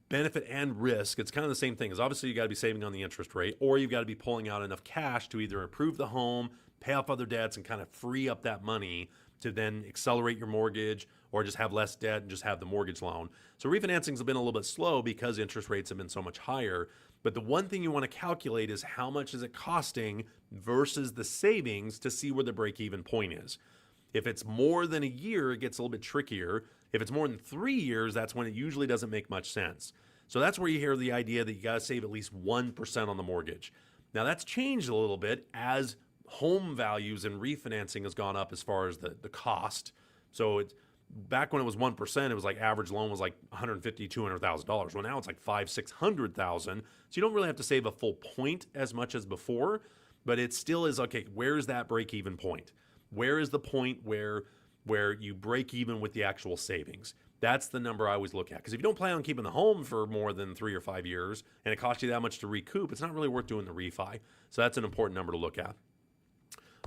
benefit and risk, it's kind of the same thing, is obviously you got to be saving on the interest rate, or you've got to be pulling out enough cash to either improve the home, pay off other debts, and kind of free up that money to then accelerate your mortgage, or just have less debt and just have the mortgage loan. So refinancings have been a little bit slow because interest rates have been so much higher. But the one thing you want to calculate is how much is it costing versus the savings to see where the break-even point is. If it's more than a year, it gets a little bit trickier. If it's more than 3 years, that's when it usually doesn't make much sense. So that's where you hear the idea that you got to save at least 1% on the mortgage. Now that's changed a little bit as home values and refinancing has gone up as far as the cost. So it's back when it was 1%, it was like average loan was like $150,000, $200,000. Well, now it's like $500,000, $600,000. So you don't really have to save a full point as much as before, but it still is, okay, where's that break-even point? Where is the point where you break even with the actual savings? That's the number I always look at. Because if you don't plan on keeping the home for more than 3 or 5 years and it costs you that much to recoup, it's not really worth doing the refi. So that's an important number to look at.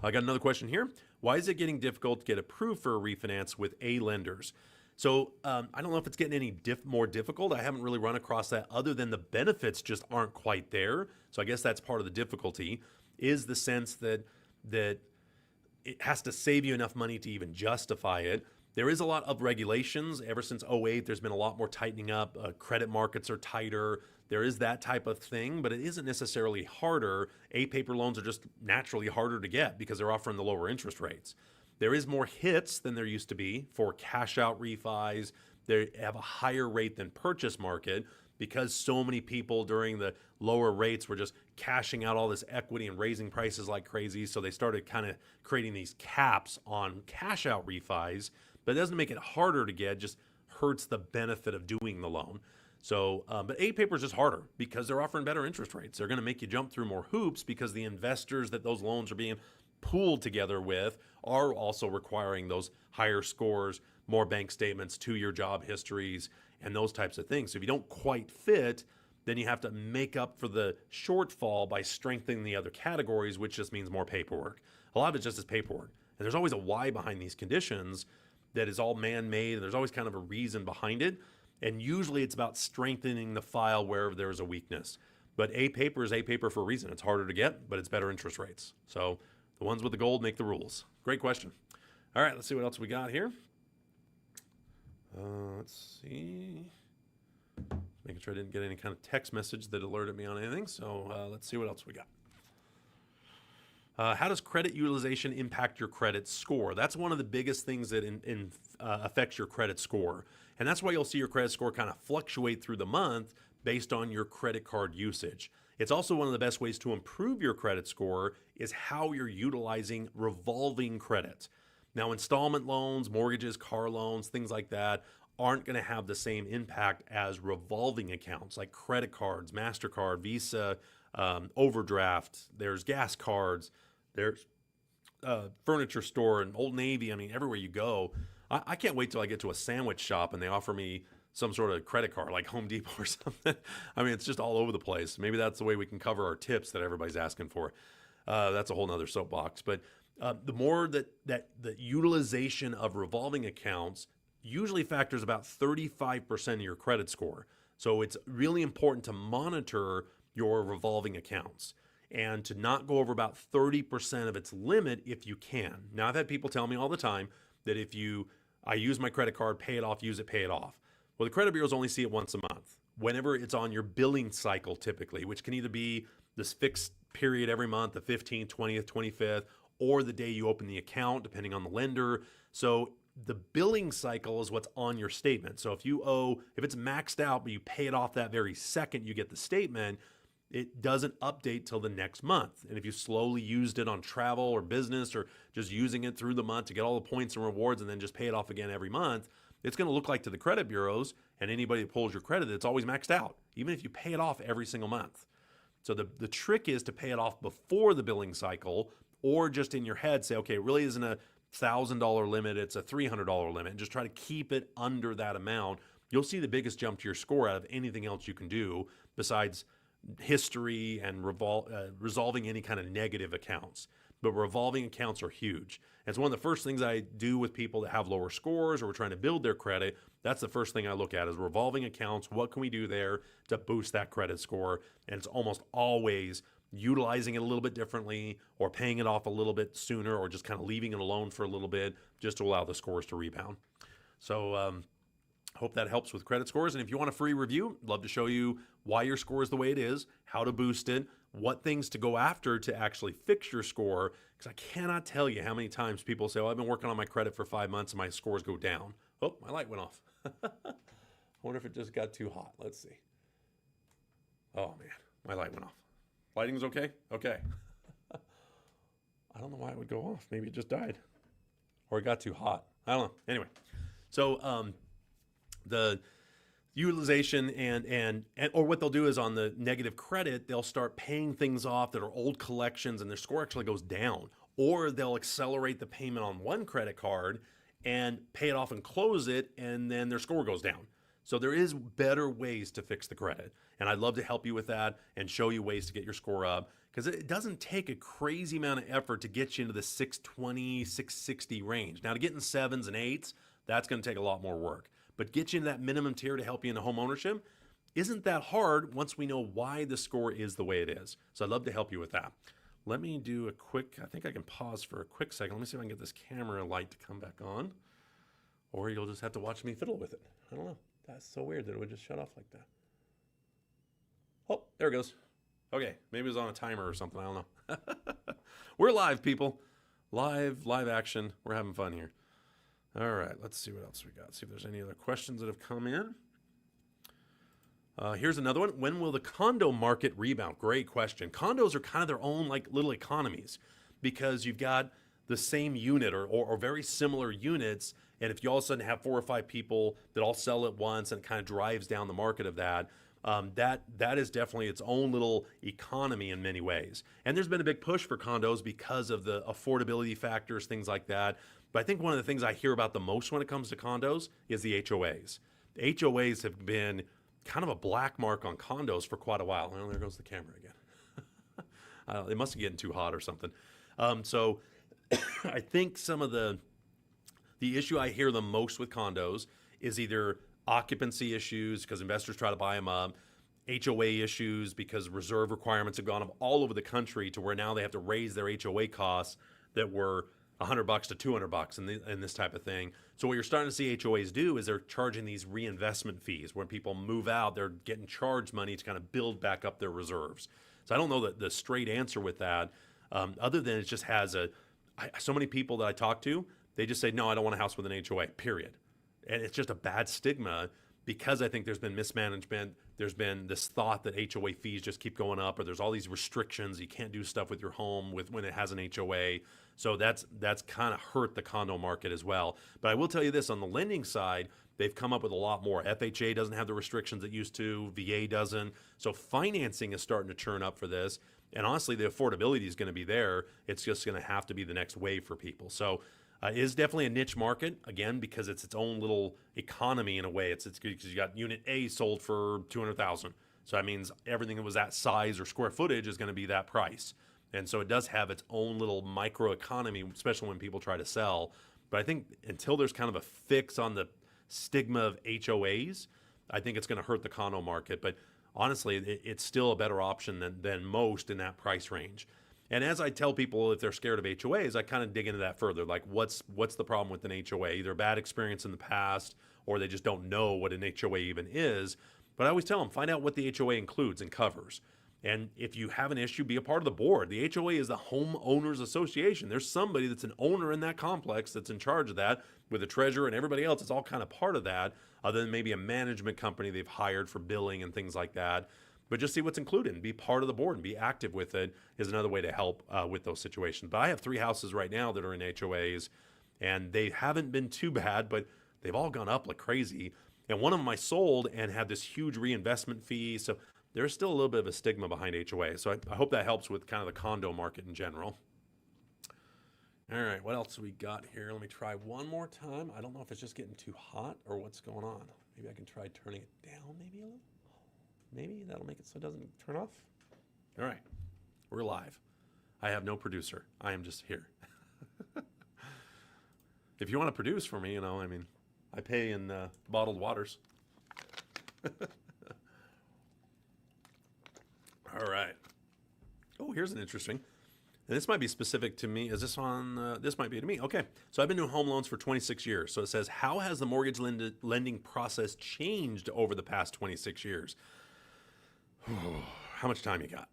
I got another question here. Why is it getting difficult to get approved for a refinance with A lenders? So I don't know if it's getting any more difficult. I haven't really run across that other than the benefits just aren't quite there. So I guess that's part of the difficulty, is the sense that it has to save you enough money to even justify it. There is a lot of regulations. Ever since '08, there's been a lot more tightening up. Credit markets are tighter. There is that type of thing, but it isn't necessarily harder. A-paper loans are just naturally harder to get because they're offering the lower interest rates. There is more hits than there used to be for cash out refis. They have a higher rate than purchase market because so many people during the lower rates were just cashing out all this equity and raising prices like crazy. So they started kind of creating these caps on cash out refis, but it doesn't make it harder to get, just hurts the benefit of doing the loan. So, but A-paper is just harder because they're offering better interest rates. They're going to make you jump through more hoops because the investors that those loans are being pooled together with are also requiring those higher scores, more bank statements, 2-year job histories, and those types of things. So if you don't quite fit, then you have to make up for the shortfall by strengthening the other categories, which just means more paperwork. A lot of it just is paperwork. And there's always a why behind these conditions that is all man-made, and there's always kind of a reason behind it. And usually it's about strengthening the file wherever there's a weakness. But A-paper is A-paper for a reason. It's harder to get, but it's better interest rates. So the ones with the gold make the rules. Great question. All right, let's see what else we got here. Let's see. Making sure I didn't get any kind of text message that alerted me on anything. So let's see what else we got. How does credit utilization impact your credit score? That's one of the biggest things that affects your credit score. And that's why you'll see your credit score kind of fluctuate through the month based on your credit card usage. It's also one of the best ways to improve your credit score is how you're utilizing revolving credit. Now, installment loans, mortgages, car loans, things like that aren't going to have the same impact as revolving accounts like credit cards, MasterCard, Visa, overdraft, there's gas cards, there's furniture store and Old Navy. I mean, everywhere you go. I can't wait till I get to a sandwich shop and they offer me some sort of credit card like Home Depot or something. I mean, it's just all over the place. Maybe that's the way we can cover our tips that everybody's asking for. That's a whole nother soapbox. But the more that the utilization of revolving accounts usually factors about 35% of your credit score. So it's really important to monitor your revolving accounts and to not go over about 30% of its limit if you can. Now, I've had people tell me all the time that I use my credit card, pay it off, use it, pay it off. Well, the credit bureaus only see it once a month, whenever it's on your billing cycle typically, which can either be this fixed period every month, the 15th, 20th, 25th, or the day you open the account, depending on the lender. So the billing cycle is what's on your statement. So if it's maxed out, but you pay it off that very second you get the statement, it doesn't update till the next month. And if you slowly used it on travel or business or just using it through the month to get all the points and rewards and then just pay it off again every month, it's going to look like to the credit bureaus and anybody that pulls your credit, it's always maxed out, even if you pay it off every single month. So the trick is to pay it off before the billing cycle, or just in your head say, okay, it really isn't a $1,000 limit, it's a $300 limit, and just try to keep it under that amount. You'll see the biggest jump to your score out of anything else you can do besides history and resolving any kind of negative accounts. But revolving accounts are huge. And it's one of the first things I do with people that have lower scores or we're trying to build their credit. That's the first thing I look at is revolving accounts. What can we do there to boost that credit score? And it's almost always utilizing it a little bit differently or paying it off a little bit sooner or just kind of leaving it alone for a little bit just to allow the scores to rebound. So hope that helps with credit scores. And if you want a free review, I'd love to show you why your score is the way it is, how to boost it, what things to go after to actually fix your score. Because I cannot tell you how many times people say, oh, I've been working on my credit for 5 months and my scores go down. Oh, my light went off. I wonder if it just got too hot. Let's see. Oh, man, my light went off. Lighting's okay? Okay. I don't know why it would go off. Maybe it just died. Or it got too hot. I don't know. Anyway, so the utilization or what they'll do is on the negative credit, they'll start paying things off that are old collections and their score actually goes down. Or they'll accelerate the payment on one credit card and pay it off and close it, and then their score goes down. So there is better ways to fix the credit. And I'd love to help you with that and show you ways to get your score up, because it doesn't take a crazy amount of effort to get you into the 620, 660 range. Now, to get in 7s and 8s, that's going to take a lot more work. But get you into that minimum tier to help you into home ownership isn't that hard once we know why the score is the way it is. So I'd love to help you with that. Let me do a quick, I think I can pause for a quick second. Let me see if I can get this camera light to come back on. Or you'll just have to watch me fiddle with it. I don't know. That's so weird that it would just shut off like that. Oh, there it goes. Okay, maybe it was on a timer or something. I don't know. We're live, people. Live action. We're having fun here. All right, let's see what else we got. See if there's any other questions that have come in. Here's another one. When will the condo market rebound? Great question. Condos are kind of their own like little economies, because you've got the same unit or very similar units. And if you all of a sudden have 4 or 5 people that all sell at once, and it kind of drives down the market of that, that is definitely its own little economy in many ways. And there's been a big push for condos because of the affordability factors, things like that. But I think one of the things I hear about the most when it comes to condos is the HOAs. The HOAs have been kind of a black mark on condos for quite a while. Well, there goes the camera again. It must be getting too hot or something. So I think some of the issue I hear the most with condos is either occupancy issues because investors try to buy them up, HOA issues because reserve requirements have gone up all over the country to where now they have to raise their HOA costs that were $100 to $200 in this type of thing. So what you're starting to see HOAs do is they're charging these reinvestment fees. When people move out, they're getting charged money to kind of build back up their reserves. So I don't know the straight answer with that, other than it just has so many people that I talk to, they just say, no, I don't want a house with an HOA, period. And it's just a bad stigma because I think there's been mismanagement. There's been this thought that HOA fees just keep going up, or there's all these restrictions. You can't do stuff with your home when it has an HOA. So that's kind of hurt the condo market as well. But I will tell you this, on the lending side, they've come up with a lot more. FHA doesn't have the restrictions it used to. VA doesn't. So financing is starting to churn up for this. And honestly, the affordability is going to be there. It's just going to have to be the next wave for people. So it is definitely a niche market, again, because it's its own little economy in a way. It's because you got unit A sold for $200,000. So that means everything that was that size or square footage is going to be that price. And so it does have its own little micro economy, especially when people try to sell. But I think until there's kind of a fix on the stigma of HOAs, I think it's going to hurt the condo market. But honestly, it's still a better option than most in that price range. And as I tell people, if they're scared of HOAs, I kind of dig into that further. Like, what's the problem with an HOA? Either a bad experience in the past, or they just don't know what an HOA even is. But I always tell them, find out what the HOA includes and covers. And if you have an issue, be a part of the board. The HOA is the Homeowners Association. There's somebody that's an owner in that complex that's in charge of that, with the treasurer and everybody else. It's all kind of part of that, other than maybe a management company they've hired for billing and things like that. But just see what's included and be part of the board and be active with it is another way to help with those situations. But I have 3 houses right now that are in HOAs, and they haven't been too bad, but they've all gone up like crazy. And one of them I sold and had this huge reinvestment fee. So there's still a little bit of a stigma behind HOA. So I hope that helps with kind of the condo market in general. All right, what else we got here? Let me try one more time. I don't know if it's just getting too hot or what's going on. Maybe I can try turning it down maybe a little. Maybe that'll make it so it doesn't turn off. All right, we're live. I have no producer. I am just here. If you want to produce for me, I pay in bottled waters. All right. Oh, here's an interesting. And this might be specific to me. Is this on? This might be to me. Okay. So I've been doing home loans for 26 years. So it says, how has the mortgage lending process changed over the past 26 years? How much time you got?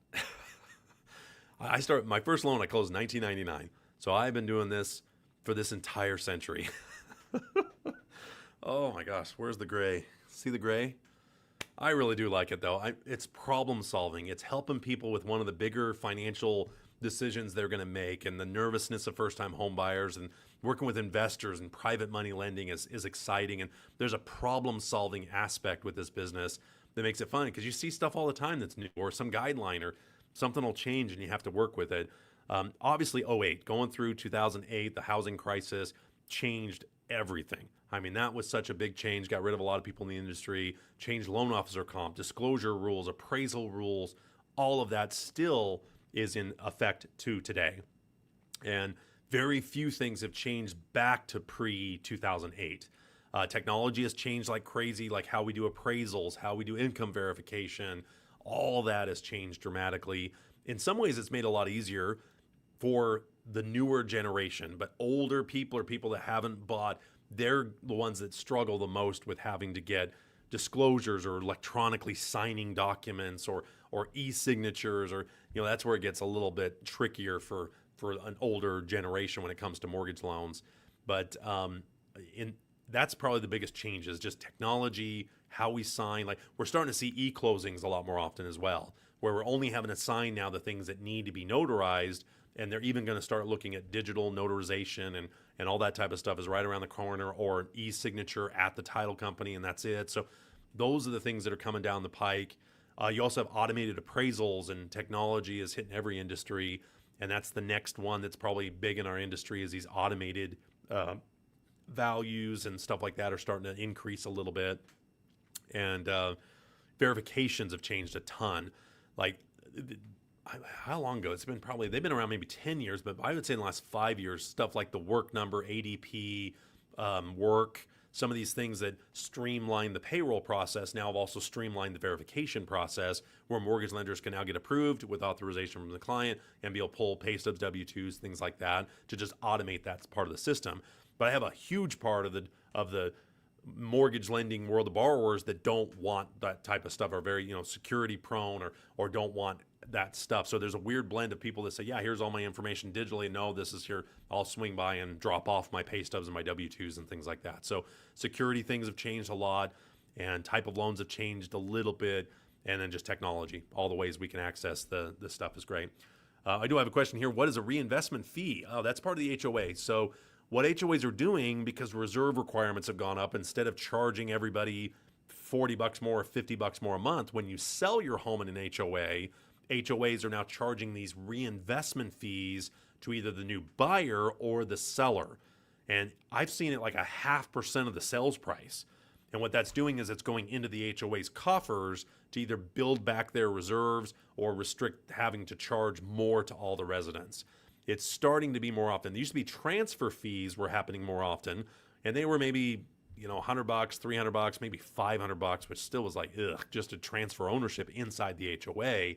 My first loan I closed in 1999. So I've been doing this for this entire century. Oh my gosh, where's the gray? See the gray? I really do like it though. It's problem solving. It's helping people with one of the bigger financial decisions they're going to make, and the nervousness of first-time home buyers, and working with investors and private money lending is exciting. And there's a problem solving aspect with this business that makes it fun, because you see stuff all the time that's new, or some guideline, or something will change and you have to work with it. Obviously 2008, going through 2008, the housing crisis changed everything. I mean, that was such a big change, got rid of a lot of people in the industry, changed loan officer comp, disclosure rules, appraisal rules, all of that still is in effect to today. And very few things have changed back to pre-2008. Technology has changed like crazy, like how we do appraisals, how we do income verification. All that has changed dramatically. In some ways, it's made it a lot easier for the newer generation, but older people or people that haven't bought, they're the ones that struggle the most with having to get disclosures or electronically signing documents or e-signatures, or that's where it gets a little bit trickier for an older generation when it comes to mortgage loans. But that's probably the biggest change, is just technology, how we sign. Like, we're starting to see e-closings a lot more often as well, where we're only having to sign now the things that need to be notarized, and they're even going to start looking at digital notarization and all that type of stuff is right around the corner, or e-signature at the title company, and that's it. So those are the things that are coming down the pike. You also have automated appraisals, and technology is hitting every industry, and that's the next one that's probably big in our industry, is these automated values and stuff like that are starting to increase a little bit. And verifications have changed a ton. Like, how long ago? It's been probably, they've been around maybe 10 years, but I would say in the last 5 years, stuff like the work number, ADP, work, some of these things that streamline the payroll process now have also streamlined the verification process, where mortgage lenders can now get approved with authorization from the client and be able to pull pay stubs, W-2s, things like that, to just automate that part of the system. But I have a huge part of the mortgage lending world of borrowers that don't want that type of stuff, are very security prone, or don't want that stuff. So there's a weird blend of people that say, yeah, here's all my information digitally. No, this is here. I'll swing by and drop off my pay stubs and my W-2s and things like that. So security things have changed a lot, and type of loans have changed a little bit, and then just technology, all the ways we can access the stuff is great. I do have a question here. What is a reinvestment fee? Oh, that's part of the HOA. So what HOAs are doing, because reserve requirements have gone up, instead of charging everybody $40 more or $50 more a month, when you sell your home in an HOA, HOAs are now charging these reinvestment fees to either the new buyer or the seller. And I've seen it like 0.5% of the sales price. And what that's doing is it's going into the HOA's coffers to either build back their reserves or restrict having to charge more to all the residents. It's starting to be more often. There used to be transfer fees were happening more often, and they were maybe $100, $300, maybe $500, which still was like, ugh, just to transfer ownership inside the HOA.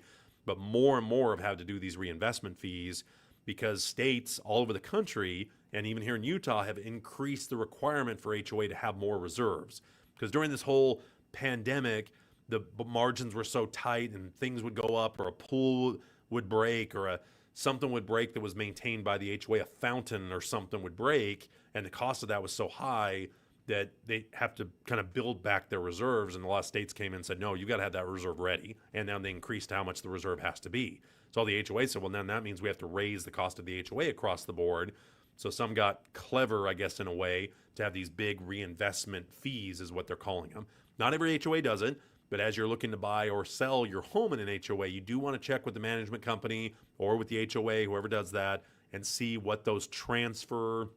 But more and more have had to do these reinvestment fees, because states all over the country, and even here in Utah, have increased the requirement for HOA to have more reserves. Because during this whole pandemic, the margins were so tight and things would go up, or a pool would break, or something would break that was maintained by the HOA, a fountain or something would break, and the cost of that was so high that they have to kind of build back their reserves. And a lot of states came in and said, no, you got to have that reserve ready. And then they increased how much the reserve has to be. So all the HOAs said, well, then that means we have to raise the cost of the HOA across the board. So some got clever, I guess, in a way, to have these big reinvestment fees, is what they're calling them. Not every HOA does it, but as you're looking to buy or sell your home in an HOA, you do want to check with the management company or with the HOA, whoever does that, and see what those transfer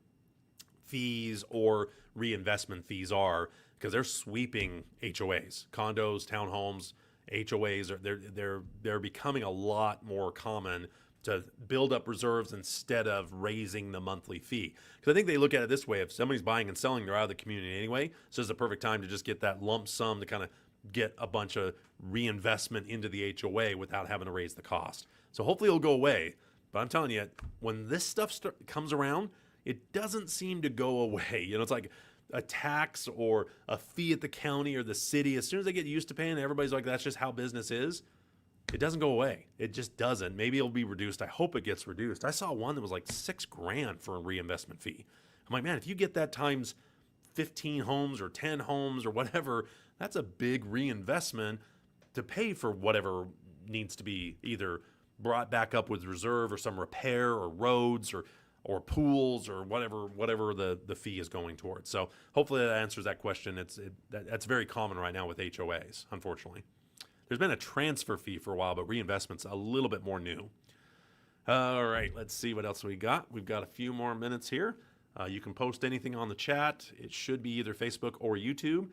fees or reinvestment fees are, because they're sweeping HOAs, condos, townhomes. HOAs they're becoming a lot more common to build up reserves instead of raising the monthly fee. Because I think they look at it this way: if somebody's buying and selling, they're out of the community anyway, so it's the perfect time to just get that lump sum to kind of get a bunch of reinvestment into the HOA without having to raise the cost. So hopefully it'll go away. But I'm telling you, when this stuff comes around, it doesn't seem to go away. It's like a tax or a fee at the county or the city. As soon as they get used to paying, everybody's like, that's just how business is. It doesn't go away. It just doesn't. Maybe it'll be reduced. I hope it gets reduced. I saw one that was like $6,000 for a reinvestment fee. I'm like, man, if you get that times 15 homes or 10 homes or whatever, that's a big reinvestment to pay for whatever needs to be either brought back up with reserve, or some repair, or roads, or pools, or whatever the fee is going towards. So hopefully that answers that question. That's very common right now with HOAs, unfortunately. There's been a transfer fee for a while, but reinvestment's a little bit more new. All right, let's see what else we got. We've got a few more minutes here. You can post anything on the chat. It should be either Facebook or YouTube.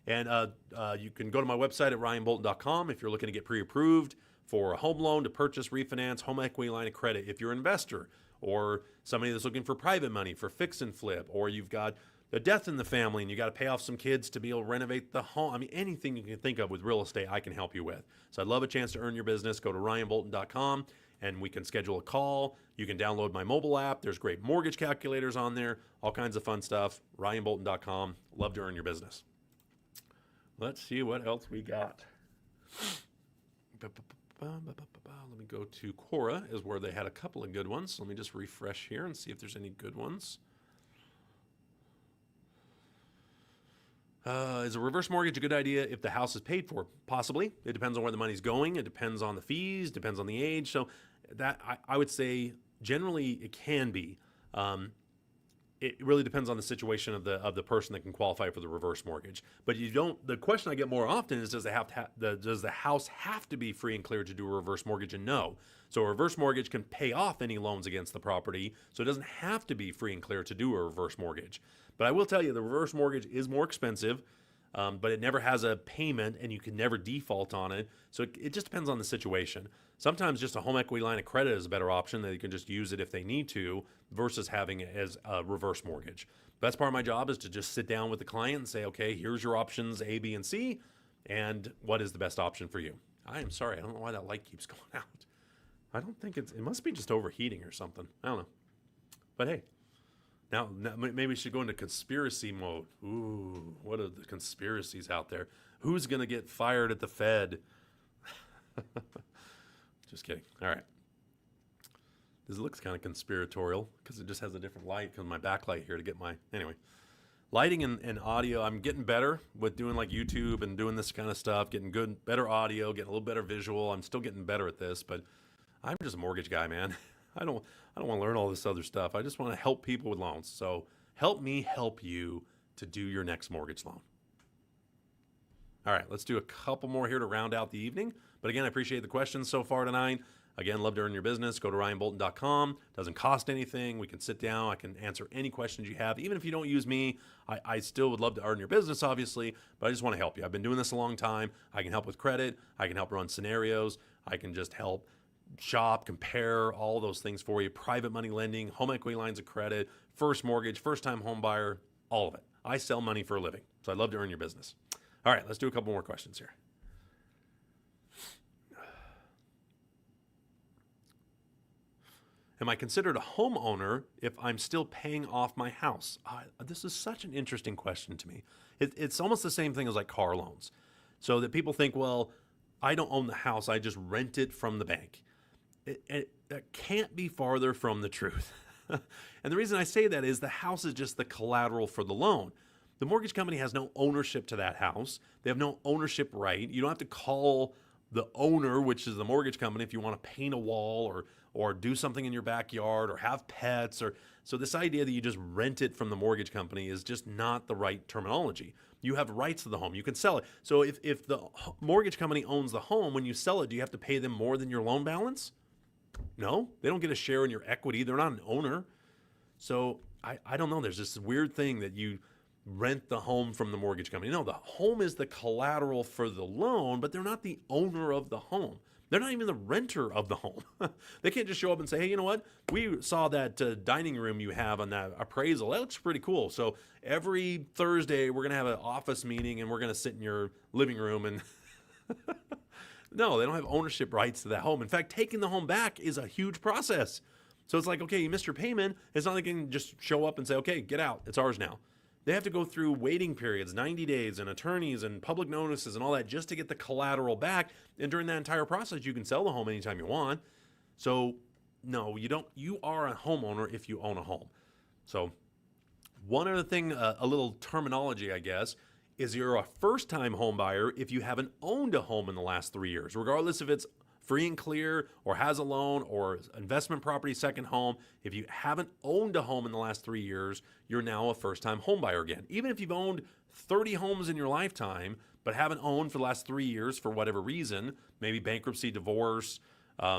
And you can go to my website at ryanbolton.com if you're looking to get pre-approved for a home loan to purchase, refinance, home equity line of credit. If you're an investor or somebody that's looking for private money for fix and flip, or you've got a death in the family and you got to pay off some kids to be able to renovate the home. I mean, anything you can think of with real estate, I can help you with. So I'd love a chance to earn your business. Go to ryanbolton.com and we can schedule a call. You can download my mobile app. There's great mortgage calculators on there, all kinds of fun stuff. ryanbolton.com. Love to earn your business. Let's see what else we got. Let me go to Quora, is where they had a couple of good ones. Let me just refresh here and see if there's any good ones. Is a reverse mortgage a good idea if the house is paid for? Possibly. It depends on where the money's going. It depends on the fees, depends on the age. So that I would say generally it can be. It really depends on the situation of the person that can qualify for the reverse mortgage. But you don't. The question I get more often is, does the house have to be free and clear to do a reverse mortgage? And no. So a reverse mortgage can pay off any loans against the property. So it doesn't have to be free and clear to do a reverse mortgage. But I will tell you, the reverse mortgage is more expensive, but it never has a payment and you can never default on it. So it just depends on the situation. Sometimes just a home equity line of credit is a better option. They can just use it if they need to versus having it as a reverse mortgage. Best part of my job is to just sit down with the client and say, okay, here's your options A, B, and C, and what is the best option for you? I am sorry. I don't know why that light keeps going out. I don't think it must be just overheating or something. I don't know. But hey. Now, maybe we should go into conspiracy mode. Ooh, what are the conspiracies out there? Who's going to get fired at the Fed? Just kidding. All right. This looks kind of conspiratorial because it just has a different light because my backlight here to get my... Anyway, lighting and audio, I'm getting better with doing like YouTube and doing this kind of stuff, getting better audio, getting a little better visual. I'm still getting better at this, but I'm just a mortgage guy, man. I don't want to learn all this other stuff. I just want to help people with loans. So help me help you to do your next mortgage loan. All right, let's do a couple more here to round out the evening. But again, I appreciate the questions so far tonight. Again, love to earn your business. Go to ryanbolton.com. Doesn't cost anything. We can sit down. I can answer any questions you have. Even if you don't use me, I still would love to earn your business, obviously, but I just want to help you. I've been doing this a long time. I can help with credit. I can help run scenarios. I can just help shop, compare, all those things for you. Private money lending, home equity lines of credit, first mortgage, first-time home buyer, all of it. I sell money for a living, so I'd love to earn your business. All right, let's do a couple more questions here. Am I considered a homeowner if I'm still paying off my house? This is such an interesting question to me. It's almost the same thing as like car loans. So that people think, well, I don't own the house, I just rent it from the bank. It can't be farther from the truth. And the reason I say that is the house is just the collateral for the loan. The mortgage company has no ownership to that house. They have no ownership right. You don't have to call the owner, which is the mortgage company, if you want to paint a wall or do something in your backyard or have pets. So this idea that you just rent it from the mortgage company is just not the right terminology. You have rights to the home. You can sell it. So if the mortgage company owns the home, when you sell it, do you have to pay them more than your loan balance? No, they don't get a share in your equity. They're not an owner. So I don't know. There's this weird thing that you rent the home from the mortgage company. No, the home is the collateral for the loan, but they're not the owner of the home. They're not even the renter of the home. They can't just show up and say, hey, you know what? We saw that dining room you have on that appraisal. That looks pretty cool. So every Thursday, we're going to have an office meeting and we're going to sit in your living room and... No, they don't have ownership rights to that home. In fact, taking the home back is a huge process. So it's like, okay, you missed your payment. It's not like you can just show up and say, okay, get out. It's ours now. They have to go through waiting periods, 90 days, and attorneys and public notices and all that just to get the collateral back. And during that entire process, you can sell the home anytime you want. So no, you don't. You are a homeowner if you own a home. So one other thing, a little terminology, I guess, is you're a first-time home buyer if you haven't owned a home in the last 3 years, regardless if it's free and clear or has a loan or investment property, second home. If you haven't owned a home in the last 3 years, you're now a first-time home buyer again. Even if you've owned 30 homes in your lifetime, but haven't owned for the last 3 years for whatever reason, maybe bankruptcy, divorce,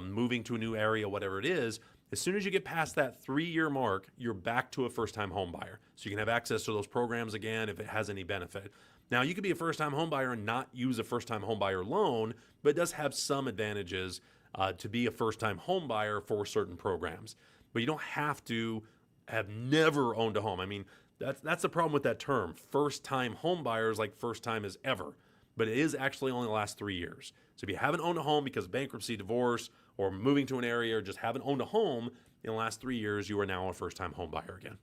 moving to a new area, whatever it is, As soon as you get past that 3-year mark, you're back to a first-time home buyer. So you can have access to those programs again if it has any benefit. Now, you could be a first-time home buyer and not use a first-time home buyer loan, but it does have some advantages to be a first-time home buyer for certain programs. But you don't have to have never owned a home. I mean, that's the problem with that term. First-time home buyers, like first time is ever. But it is actually only the last 3 years. So if you haven't owned a home because of bankruptcy, divorce, or moving to an area, or just haven't owned a home in the last 3 years, you are now a first-time home buyer again.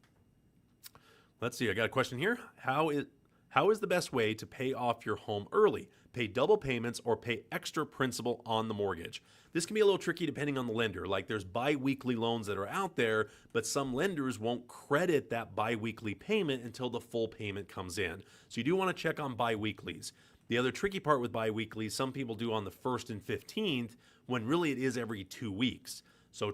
Let's see, I got a question here. How is the best way to pay off your home early? Pay double payments or pay extra principal on the mortgage? This can be a little tricky depending on the lender. Like there's bi-weekly loans that are out there, but some lenders won't credit that bi-weekly payment until the full payment comes in. So you do want to check on bi-weeklies. The other tricky part with bi-weeklies, some people do on the 1st and 15th, when really it is every 2 weeks. So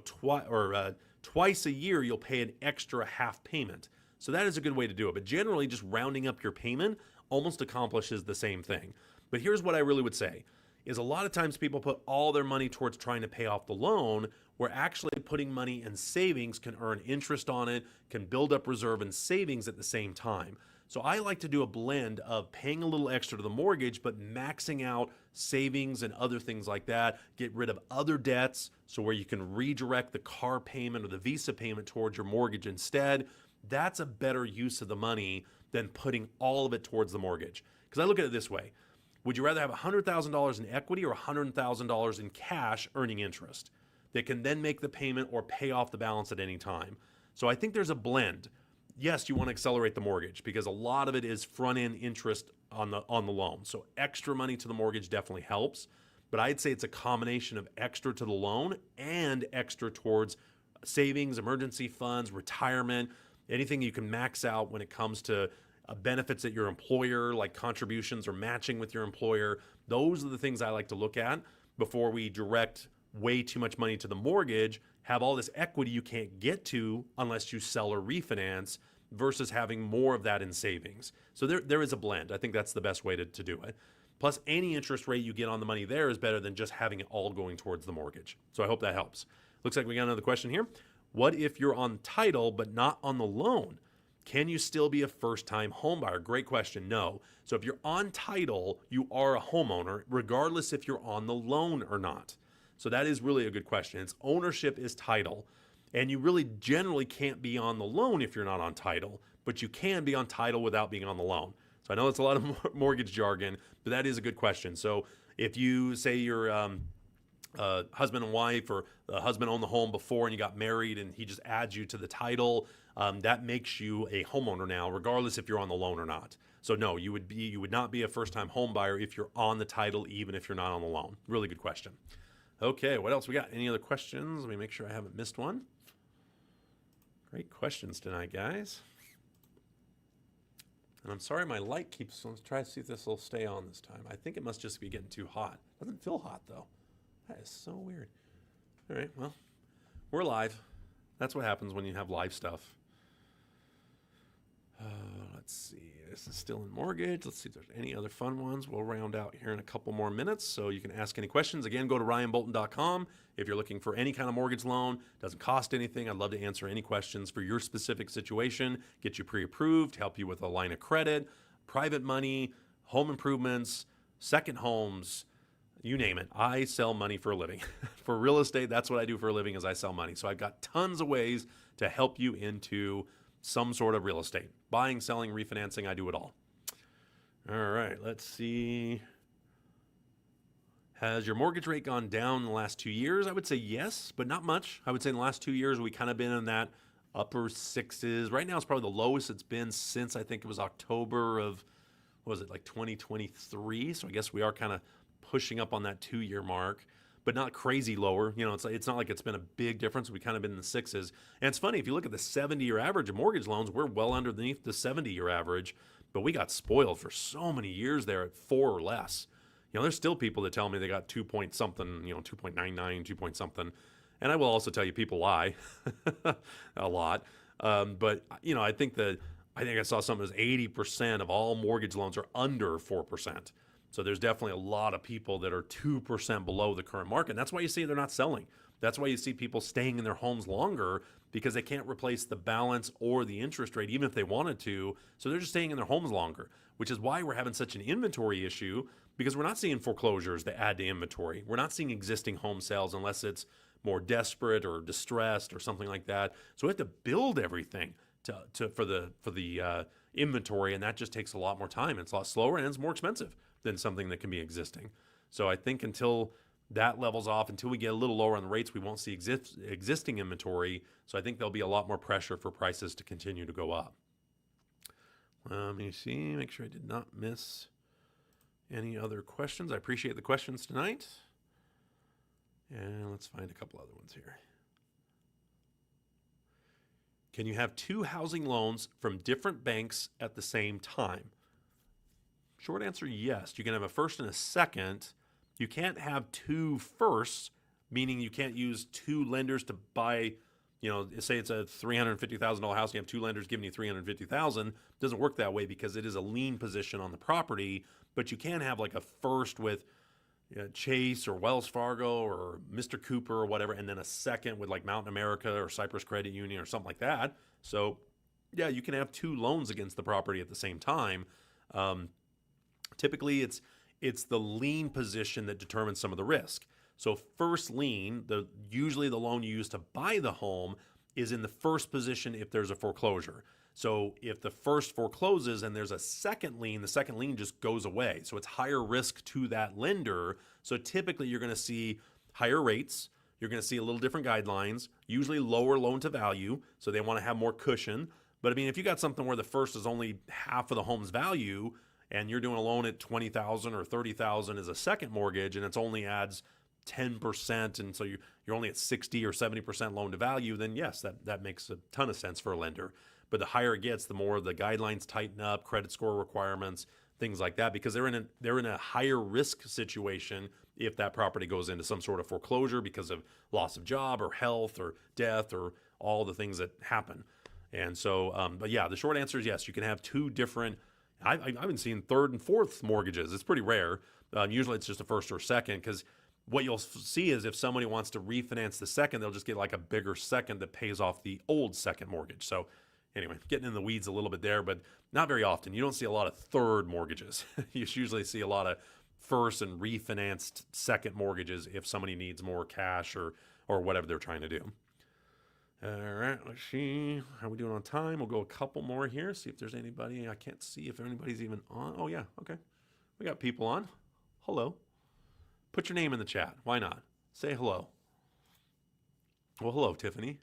twice a year, you'll pay an extra half payment. So that is a good way to do it. But generally, just rounding up your payment almost accomplishes the same thing. But here's what I really would say, is a lot of times people put all their money towards trying to pay off the loan, where actually putting money in savings can earn interest on it, can build up reserve and savings at the same time. So I like to do a blend of paying a little extra to the mortgage, but maxing out savings and other things like that. Get rid of other debts, so where you can redirect the car payment or the Visa payment towards your mortgage instead. That's a better use of the money than putting all of it towards the mortgage. Because I look at it this way. Would you rather have $100,000 in equity or $100,000 in cash earning interest that can then make the payment or pay off the balance at any time? So I think there's a blend. Yes, you want to accelerate the mortgage because a lot of it is front-end interest on the loan. So extra money to the mortgage definitely helps, but I'd say it's a combination of extra to the loan and extra towards savings, emergency funds, retirement, anything you can max out when it comes to benefits at your employer, like contributions or matching with your employer. Those are the things I like to look at before we direct way too much money to the mortgage, have all this equity you can't get to unless you sell or refinance, versus having more of that in savings. So there is a blend. I think that's the best way to do it. Plus, any interest rate you get on the money there is better than just having it all going towards the mortgage. So I hope that helps. Looks like we got another question here. What if you're on title but not on the loan? Can you still be a first-time homebuyer? Great question. No. So if you're on title, you are a homeowner, regardless if you're on the loan or not. So that is really a good question. It's ownership is title. And you really generally can't be on the loan if you're not on title, but you can be on title without being on the loan. So I know it's a lot of mortgage jargon, but that is a good question. So if you say you're husband and wife, or the husband owned the home before and you got married and he just adds you to the title, that makes you a homeowner now, regardless if you're on the loan or not. So no, you would not be a first-time home buyer if you're on the title, even if you're not on the loan. Really good question. Okay, what else we got? Any other questions? Let me make sure I haven't missed one. Great questions tonight, guys. And I'm sorry my light keeps, let's try to see if this will stay on this time. I think it must just be getting too hot. Doesn't feel hot though. That is so weird. All right, well, we're live. That's what happens when you have live stuff. Let's see, this is still in mortgage. Let's see if there's any other fun ones. We'll round out here in a couple more minutes, so you can ask any questions. Again, go to ryanbolton.com if you're looking for any kind of mortgage loan. Doesn't cost anything. I'd love to answer any questions for your specific situation, get you pre-approved, help you with a line of credit, private money, home improvements, second homes, you name it. I sell money for a living. For real estate, that's what I do for a living, is I sell money. So I've got tons of ways to help you into some sort of real estate. Buying, selling, refinancing, I do it all. All right, let's see. Has your mortgage rate gone down in the last 2 years? I would say yes, but not much. I would say in the last 2 years, we kind of been in that upper sixes. Right now, it's probably the lowest it's been since I think it was October of, what was it, like 2023? So I guess we are kind of pushing up on that 2-year mark, but not crazy lower. You know, it's not like it's been a big difference. We kind of been in the sixes. And it's funny, if you look at the 70-year average of mortgage loans, we're well underneath the 70-year average, but we got spoiled for so many years there at 4 or less. You know, there's still people that tell me they got 2 point something, 2.99, 2 point something. And I will also tell you people lie a lot. But, I think I saw something as 80% of all mortgage loans are under 4%. So there's definitely a lot of people that are 2% below the current market. And that's why you see they're not selling. That's why you see people staying in their homes longer, because they can't replace the balance or the interest rate, even if they wanted to. So they're just staying in their homes longer, which is why we're having such an inventory issue, because we're not seeing foreclosures that add to inventory. We're not seeing existing home sales unless it's more desperate or distressed or something like that. So we have to build everything for the inventory, and that just takes a lot more time. It's a lot slower and it's more expensive than something that can be existing. So I think until that levels off, until we get a little lower on the rates, we won't see existing inventory. So I think there'll be a lot more pressure for prices to continue to go up. Let me see, make sure I did not miss any other questions. I appreciate the questions tonight. And let's find a couple other ones here. Can you have two housing loans from different banks at the same time? Short answer, yes. You can have a first and a second. You can't have two firsts, meaning you can't use two lenders to buy, say it's a $350,000 house, you have two lenders giving you $350,000. It doesn't work that way because it is a lien position on the property, but you can have like a first with Chase or Wells Fargo or Mr. Cooper or whatever, and then a second with like Mountain America or Cypress Credit Union or something like that. So yeah, you can have two loans against the property at the same time. Typically it's the lien position that determines some of the risk. So first lien, usually the loan you use to buy the home, is in the first position if there's a foreclosure. So if the first forecloses and there's a second lien, the second lien just goes away. So it's higher risk to that lender. So typically you're going to see higher rates. You're going to see a little different guidelines, usually lower loan to value. So they want to have more cushion. But I mean, if you got something where the first is only half of the home's value and you're doing a loan at $20,000 or $30,000 as a second mortgage, and it's only adds 10%, and so you're only at 60 or 70% loan to value, then yes, that makes a ton of sense for a lender. But the higher it gets, the more the guidelines tighten up, credit score requirements, things like that, because they're in a higher risk situation if that property goes into some sort of foreclosure because of loss of job or health or death or all the things that happen. And so, but yeah, the short answer is yes, you can have two different. I've been seeing third and fourth mortgages. It's pretty rare. Usually it's just a first or second, because what you'll see is if somebody wants to refinance the second, they'll just get like a bigger second that pays off the old second mortgage. So anyway, getting in the weeds a little bit there, but not very often. You don't see a lot of third mortgages. You usually see a lot of first and refinanced second mortgages if somebody needs more cash or whatever they're trying to do. All right, let's see how we doing on time. We'll go a couple more here, see if there's anybody. I can't see if anybody's even on. Oh, yeah, okay. We got people on. Hello. Put your name in the chat. Why not? Say hello. Well, hello, Tiffany.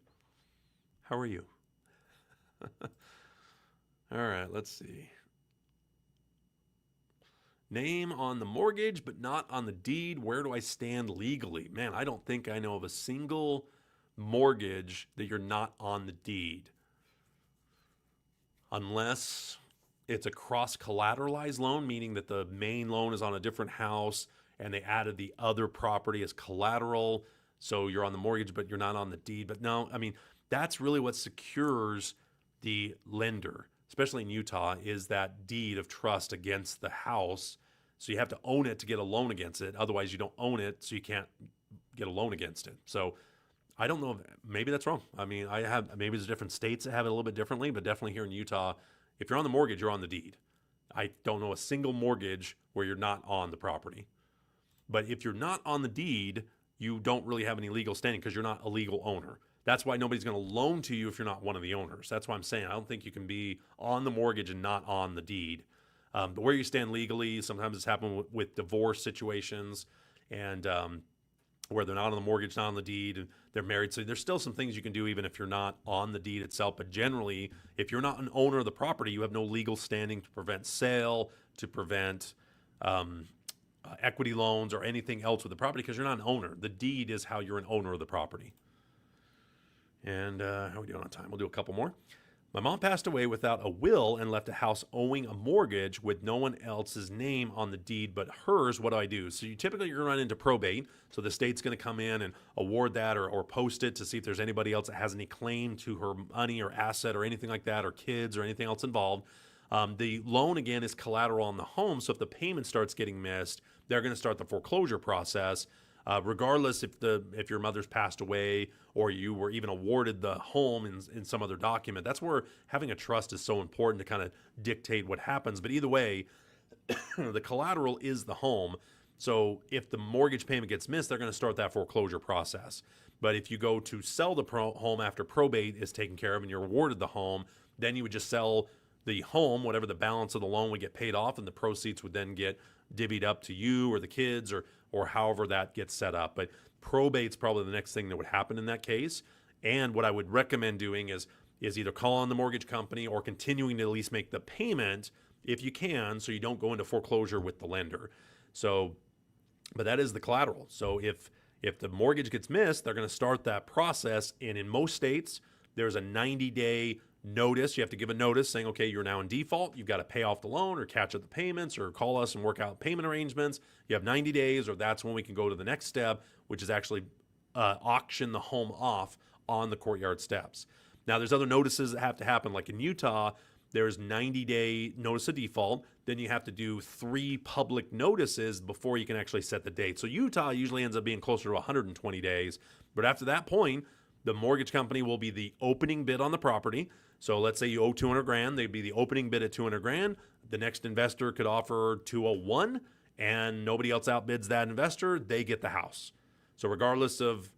How are you? All right, let's see. Name on the mortgage, but not on the deed. Where do I stand legally? Man, I don't think I know of a single mortgage that you're not on the deed. Unless it's a cross-collateralized loan, meaning that the main loan is on a different house and they added the other property as collateral. So you're on the mortgage, but you're not on the deed. But no, I mean, that's really what secures the lender, especially in Utah, is that deed of trust against the house. So you have to own it to get a loan against it. Otherwise, you don't own it, so you can't get a loan against it. So I don't know if maybe that's wrong. I mean, maybe there's different states that have it a little bit differently, but definitely here in Utah, if you're on the mortgage, you're on the deed. I don't know a single mortgage where you're not on the property. But if you're not on the deed, you don't really have any legal standing because you're not a legal owner. That's why nobody's going to loan to you if you're not one of the owners. That's why I'm saying I don't think you can be on the mortgage and not on the deed. But where you stand legally, sometimes it's happened with divorce situations and where they're not on the mortgage, not on the deed, and they're married. So there's still some things you can do even if you're not on the deed itself. But generally, if you're not an owner of the property, you have no legal standing to prevent sale, to prevent equity loans or anything else with the property because you're not an owner. The deed is how you're an owner of the property. And how are we doing on time? We'll do a couple more. My mom passed away without a will and left a house owing a mortgage with no one else's name on the deed but hers. What do I do? So you're going to run into probate. So the state's going to come in and award that or post it to see if there's anybody else that has any claim to her money or asset or anything like that, or kids or anything else involved. The loan, again, is collateral on the home. So if the payment starts getting missed, they're going to start the foreclosure process. Regardless if your mother's passed away or you were even awarded the home in some other document. That's where having a trust is so important to kind of dictate what happens. But either way, the collateral is the home. So if the mortgage payment gets missed, they're going to start that foreclosure process. But if you go to sell the home after probate is taken care of and you're awarded the home, then you would just sell the home, whatever the balance of the loan would get paid off, and the proceeds would then get divvied up to you or the kids or however that gets set up. But probate's probably the next thing that would happen in that case. And what I would recommend doing is either call on the mortgage company or continuing to at least make the payment if you can, so you don't go into foreclosure with the lender. So, but that is the collateral. So if the mortgage gets missed, they're going to start that process. And in most states, there's a 90-day notice. You have to give a notice saying, okay, you're now in default. You've got to pay off the loan or catch up the payments or call us and work out payment arrangements. You have 90 days, or that's when we can go to the next step, which is actually auction the home off on the courtyard steps. Now, there's other notices that have to happen. Like in Utah, there's 90-day notice of default. Then you have to do 3 public notices before you can actually set the date. So Utah usually ends up being closer to 120 days. But after that point, the mortgage company will be the opening bid on the property. So let's say you owe 200 grand, they'd be the opening bid at 200 grand. The next investor could offer 201 and nobody else outbids that investor, they get the house. So regardless of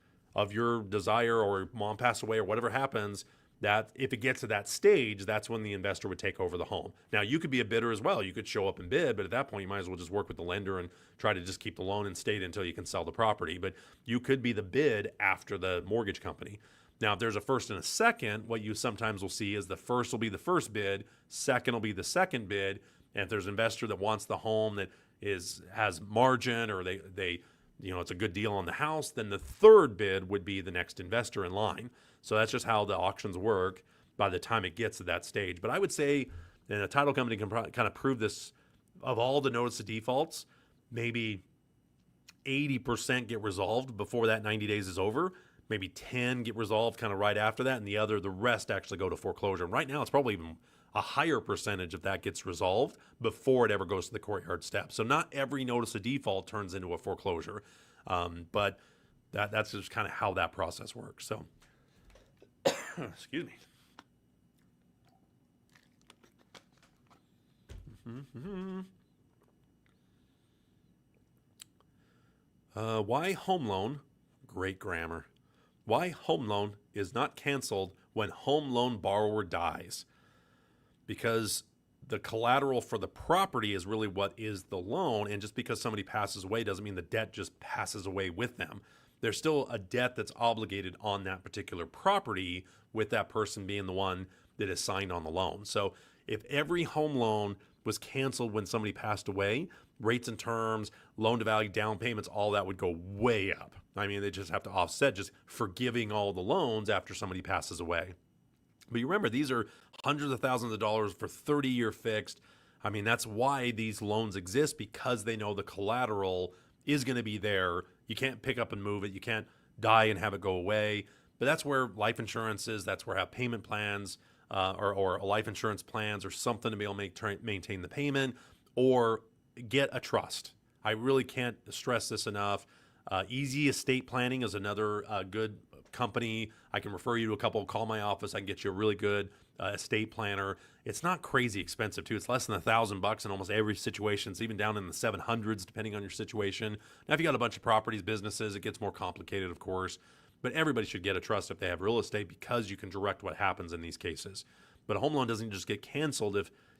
your desire or mom passed away or whatever happens, that if it gets to that stage, that's when the investor would take over the home. Now, you could be a bidder as well. You could show up and bid, but at that point, you might as well just work with the lender and try to just keep the loan in state until you can sell the property. But you could be the bid after the mortgage company. Now, if there's a first and a second, what you sometimes will see is the first will be the first bid, second will be the second bid, and if there's an investor that wants the home that has margin or they it's a good deal on the house, then the third bid would be the next investor in line. So that's just how the auctions work by the time it gets to that stage. But I would say, and a title company can kind of prove this, of all the notice of defaults, maybe 80% get resolved before that 90 days is over. Maybe 10 get resolved kind of right after that, and the rest actually go to foreclosure. And right now, it's probably even a higher percentage of that gets resolved before it ever goes to the courtyard step. So not every notice of default turns into a foreclosure, but that's just kind of how that process works. So, excuse me. Why home loan? Great grammar. Why home loan is not canceled when home loan borrower dies? Because the collateral for the property is really what is the loan, and just because somebody passes away doesn't mean the debt just passes away with them. There's still a debt that's obligated on that particular property, with that person being the one that is signed on the loan. So if every home loan was canceled when somebody passed away, rates and terms, loan to value, down payments, all that would go way up. I mean, they just have to offset just forgiving all the loans after somebody passes away. But you remember, these are hundreds of thousands of dollars for 30-year fixed. I mean, that's why these loans exist, because they know the collateral is going to be there. You can't pick up and move it. You can't die and have it go away. But that's where life insurance is. That's where have payment plans or life insurance plans or something to be able to maintain the payment, or get a trust. I really can't stress this enough. Easy Estate Planning is another good company. I can refer you to a couple. Call my office. I can get you a really good estate planner. It's not crazy expensive too. It's less than $1,000 in almost every situation. It's even down in the 700s depending on your situation. Now, if you got a bunch of properties, businesses, it gets more complicated, of course. But everybody should get a trust if they have real estate, because you can direct what happens in these cases. But a home loan doesn't just get canceled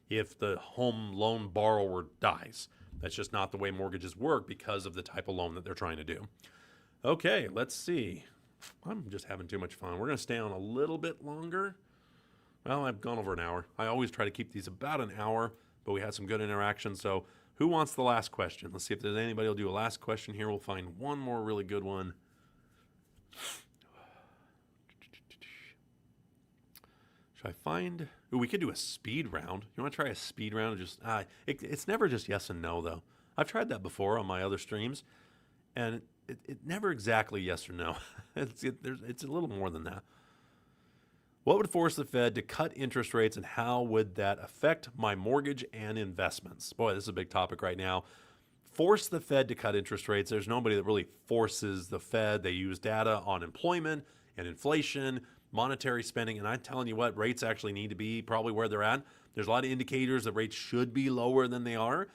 if the home loan borrower dies. That's just not the way mortgages work because of the type of loan that they're trying to do. Okay, let's see. I'm just having too much fun. We're going to stay on a little bit longer. Well, I've gone over an hour. I always try to keep these about an hour, but we had some good interaction. So who wants the last question? Let's see if there's anybody who'll do a last question here. We'll find one more really good one. Should I find? Ooh, we could do a speed round. You want to try a speed round? Just it's never just yes and no, though. I've tried that before on my other streams, and it never exactly yes or no. It's a little more than that. What would force the Fed to cut interest rates, and how would that affect my mortgage and investments? Boy, this is a big topic right now. Force the Fed to cut interest rates. There's nobody that really forces the Fed. They use data on employment and inflation, monetary spending, and I'm telling you what, rates actually need to be probably where they're at. There's a lot of indicators that rates should be lower than they are,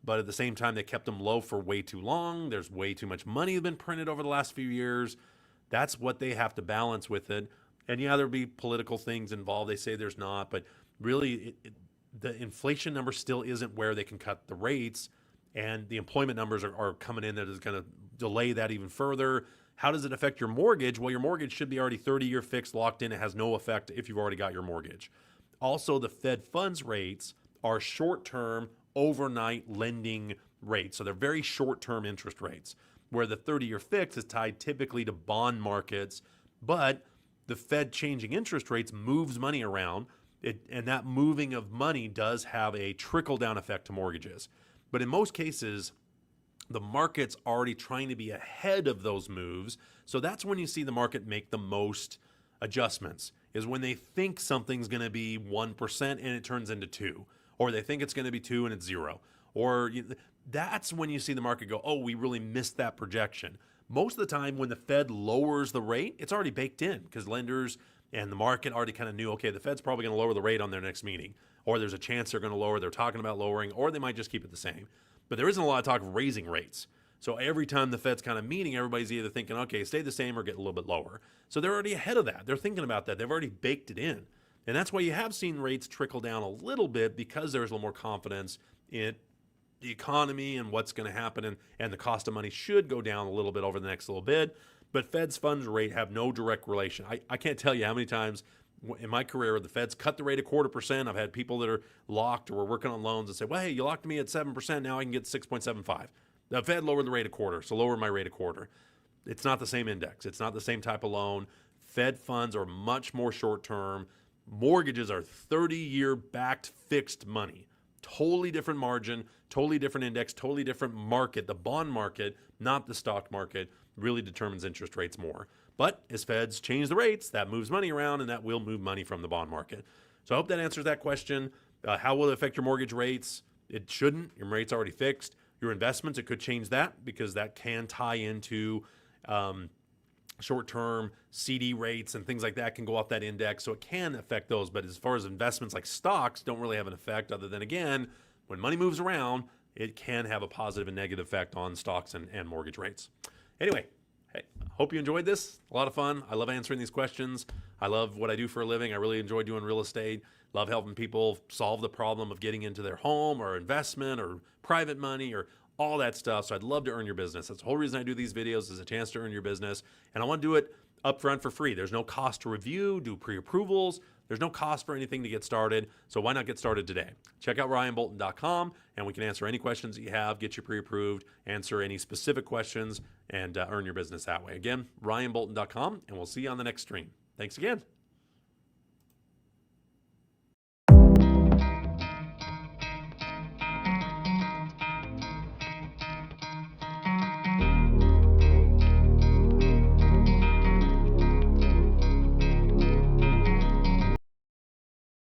but at the same time, they kept them low for way too long. There's way too much money that's been printed over the last few years. That's what they have to balance with it. And yeah, there'll be political things involved. They say there's not, but really the inflation number still isn't where they can cut the rates. And the employment numbers are coming in that is going to delay that even further. How does it affect your mortgage? Well, your mortgage should be already 30-year fixed, locked in. It has no effect if you've already got your mortgage. Also, the Fed funds rates are short-term overnight lending rates. So they're very short-term interest rates, where the 30-year fix is tied typically to bond markets. But the Fed changing interest rates moves money around, and that moving of money does have a trickle-down effect to mortgages. But in most cases, the market's already trying to be ahead of those moves. So that's when you see the market make the most adjustments, is when they think something's going to be 1% and it turns into 2, or they think it's going to be 2 and it's 0. That's when you see the market go, oh, we really missed that projection. Most of the time when the Fed lowers the rate, it's already baked in because lenders and the market already kind of knew, okay, the Fed's probably going to lower the rate on their next meeting, or there's a chance they're going to lower, they're talking about lowering, or they might just keep it the same. But there isn't a lot of talk of raising rates. So every time the Fed's kind of meeting, everybody's either thinking, okay, stay the same or get a little bit lower. So they're already ahead of that. They're thinking about that. They've already baked it in. And that's why you have seen rates trickle down a little bit, because there's a little more confidence in the economy and what's going to happen. And the cost of money should go down a little bit over the next little bit. But Fed's funds rate have no direct relation. I can't tell you how many times in my career the Fed's cut the rate 0.25%. I've had people that are locked or were working on loans and say, well, hey, you locked me at 7%. Now I can get 6.75. The Fed lowered the rate 0.25, so lower my rate 0.25. It's not the same index. It's not the same type of loan. Fed funds are much more short-term. Mortgages are 30-year backed fixed money. Totally different margin, totally different index, totally different market. The bond market, not the stock market, really determines interest rates more. But as Feds change the rates, that moves money around, and that will move money from the bond market. So I hope that answers that question. How will it affect your mortgage rates? It shouldn't. Your rate's already fixed. Your investments, it could change that, because that can tie into short-term CD rates and things like that can go off that index. So it can affect those. But as far as investments like stocks, don't really have an effect, other than, again, when money moves around, it can have a positive and negative effect on stocks and mortgage rates. Anyway, hey, hope you enjoyed this. A lot of fun. I love answering these questions. I love what I do for a living. I really enjoy doing real estate. Love helping people solve the problem of getting into their home or investment or private money or all that stuff. So I'd love to earn your business. That's the whole reason I do these videos, is a chance to earn your business. And I want to do it upfront for free. There's no cost to review, do pre-approvals. There's no cost for anything to get started. So why not get started today? Check out RyanBolton.com and we can answer any questions that you have, get you pre-approved, answer any specific questions, and earn your business that way. Again, RyanBolton.com, and we'll see you on the next stream. Thanks again.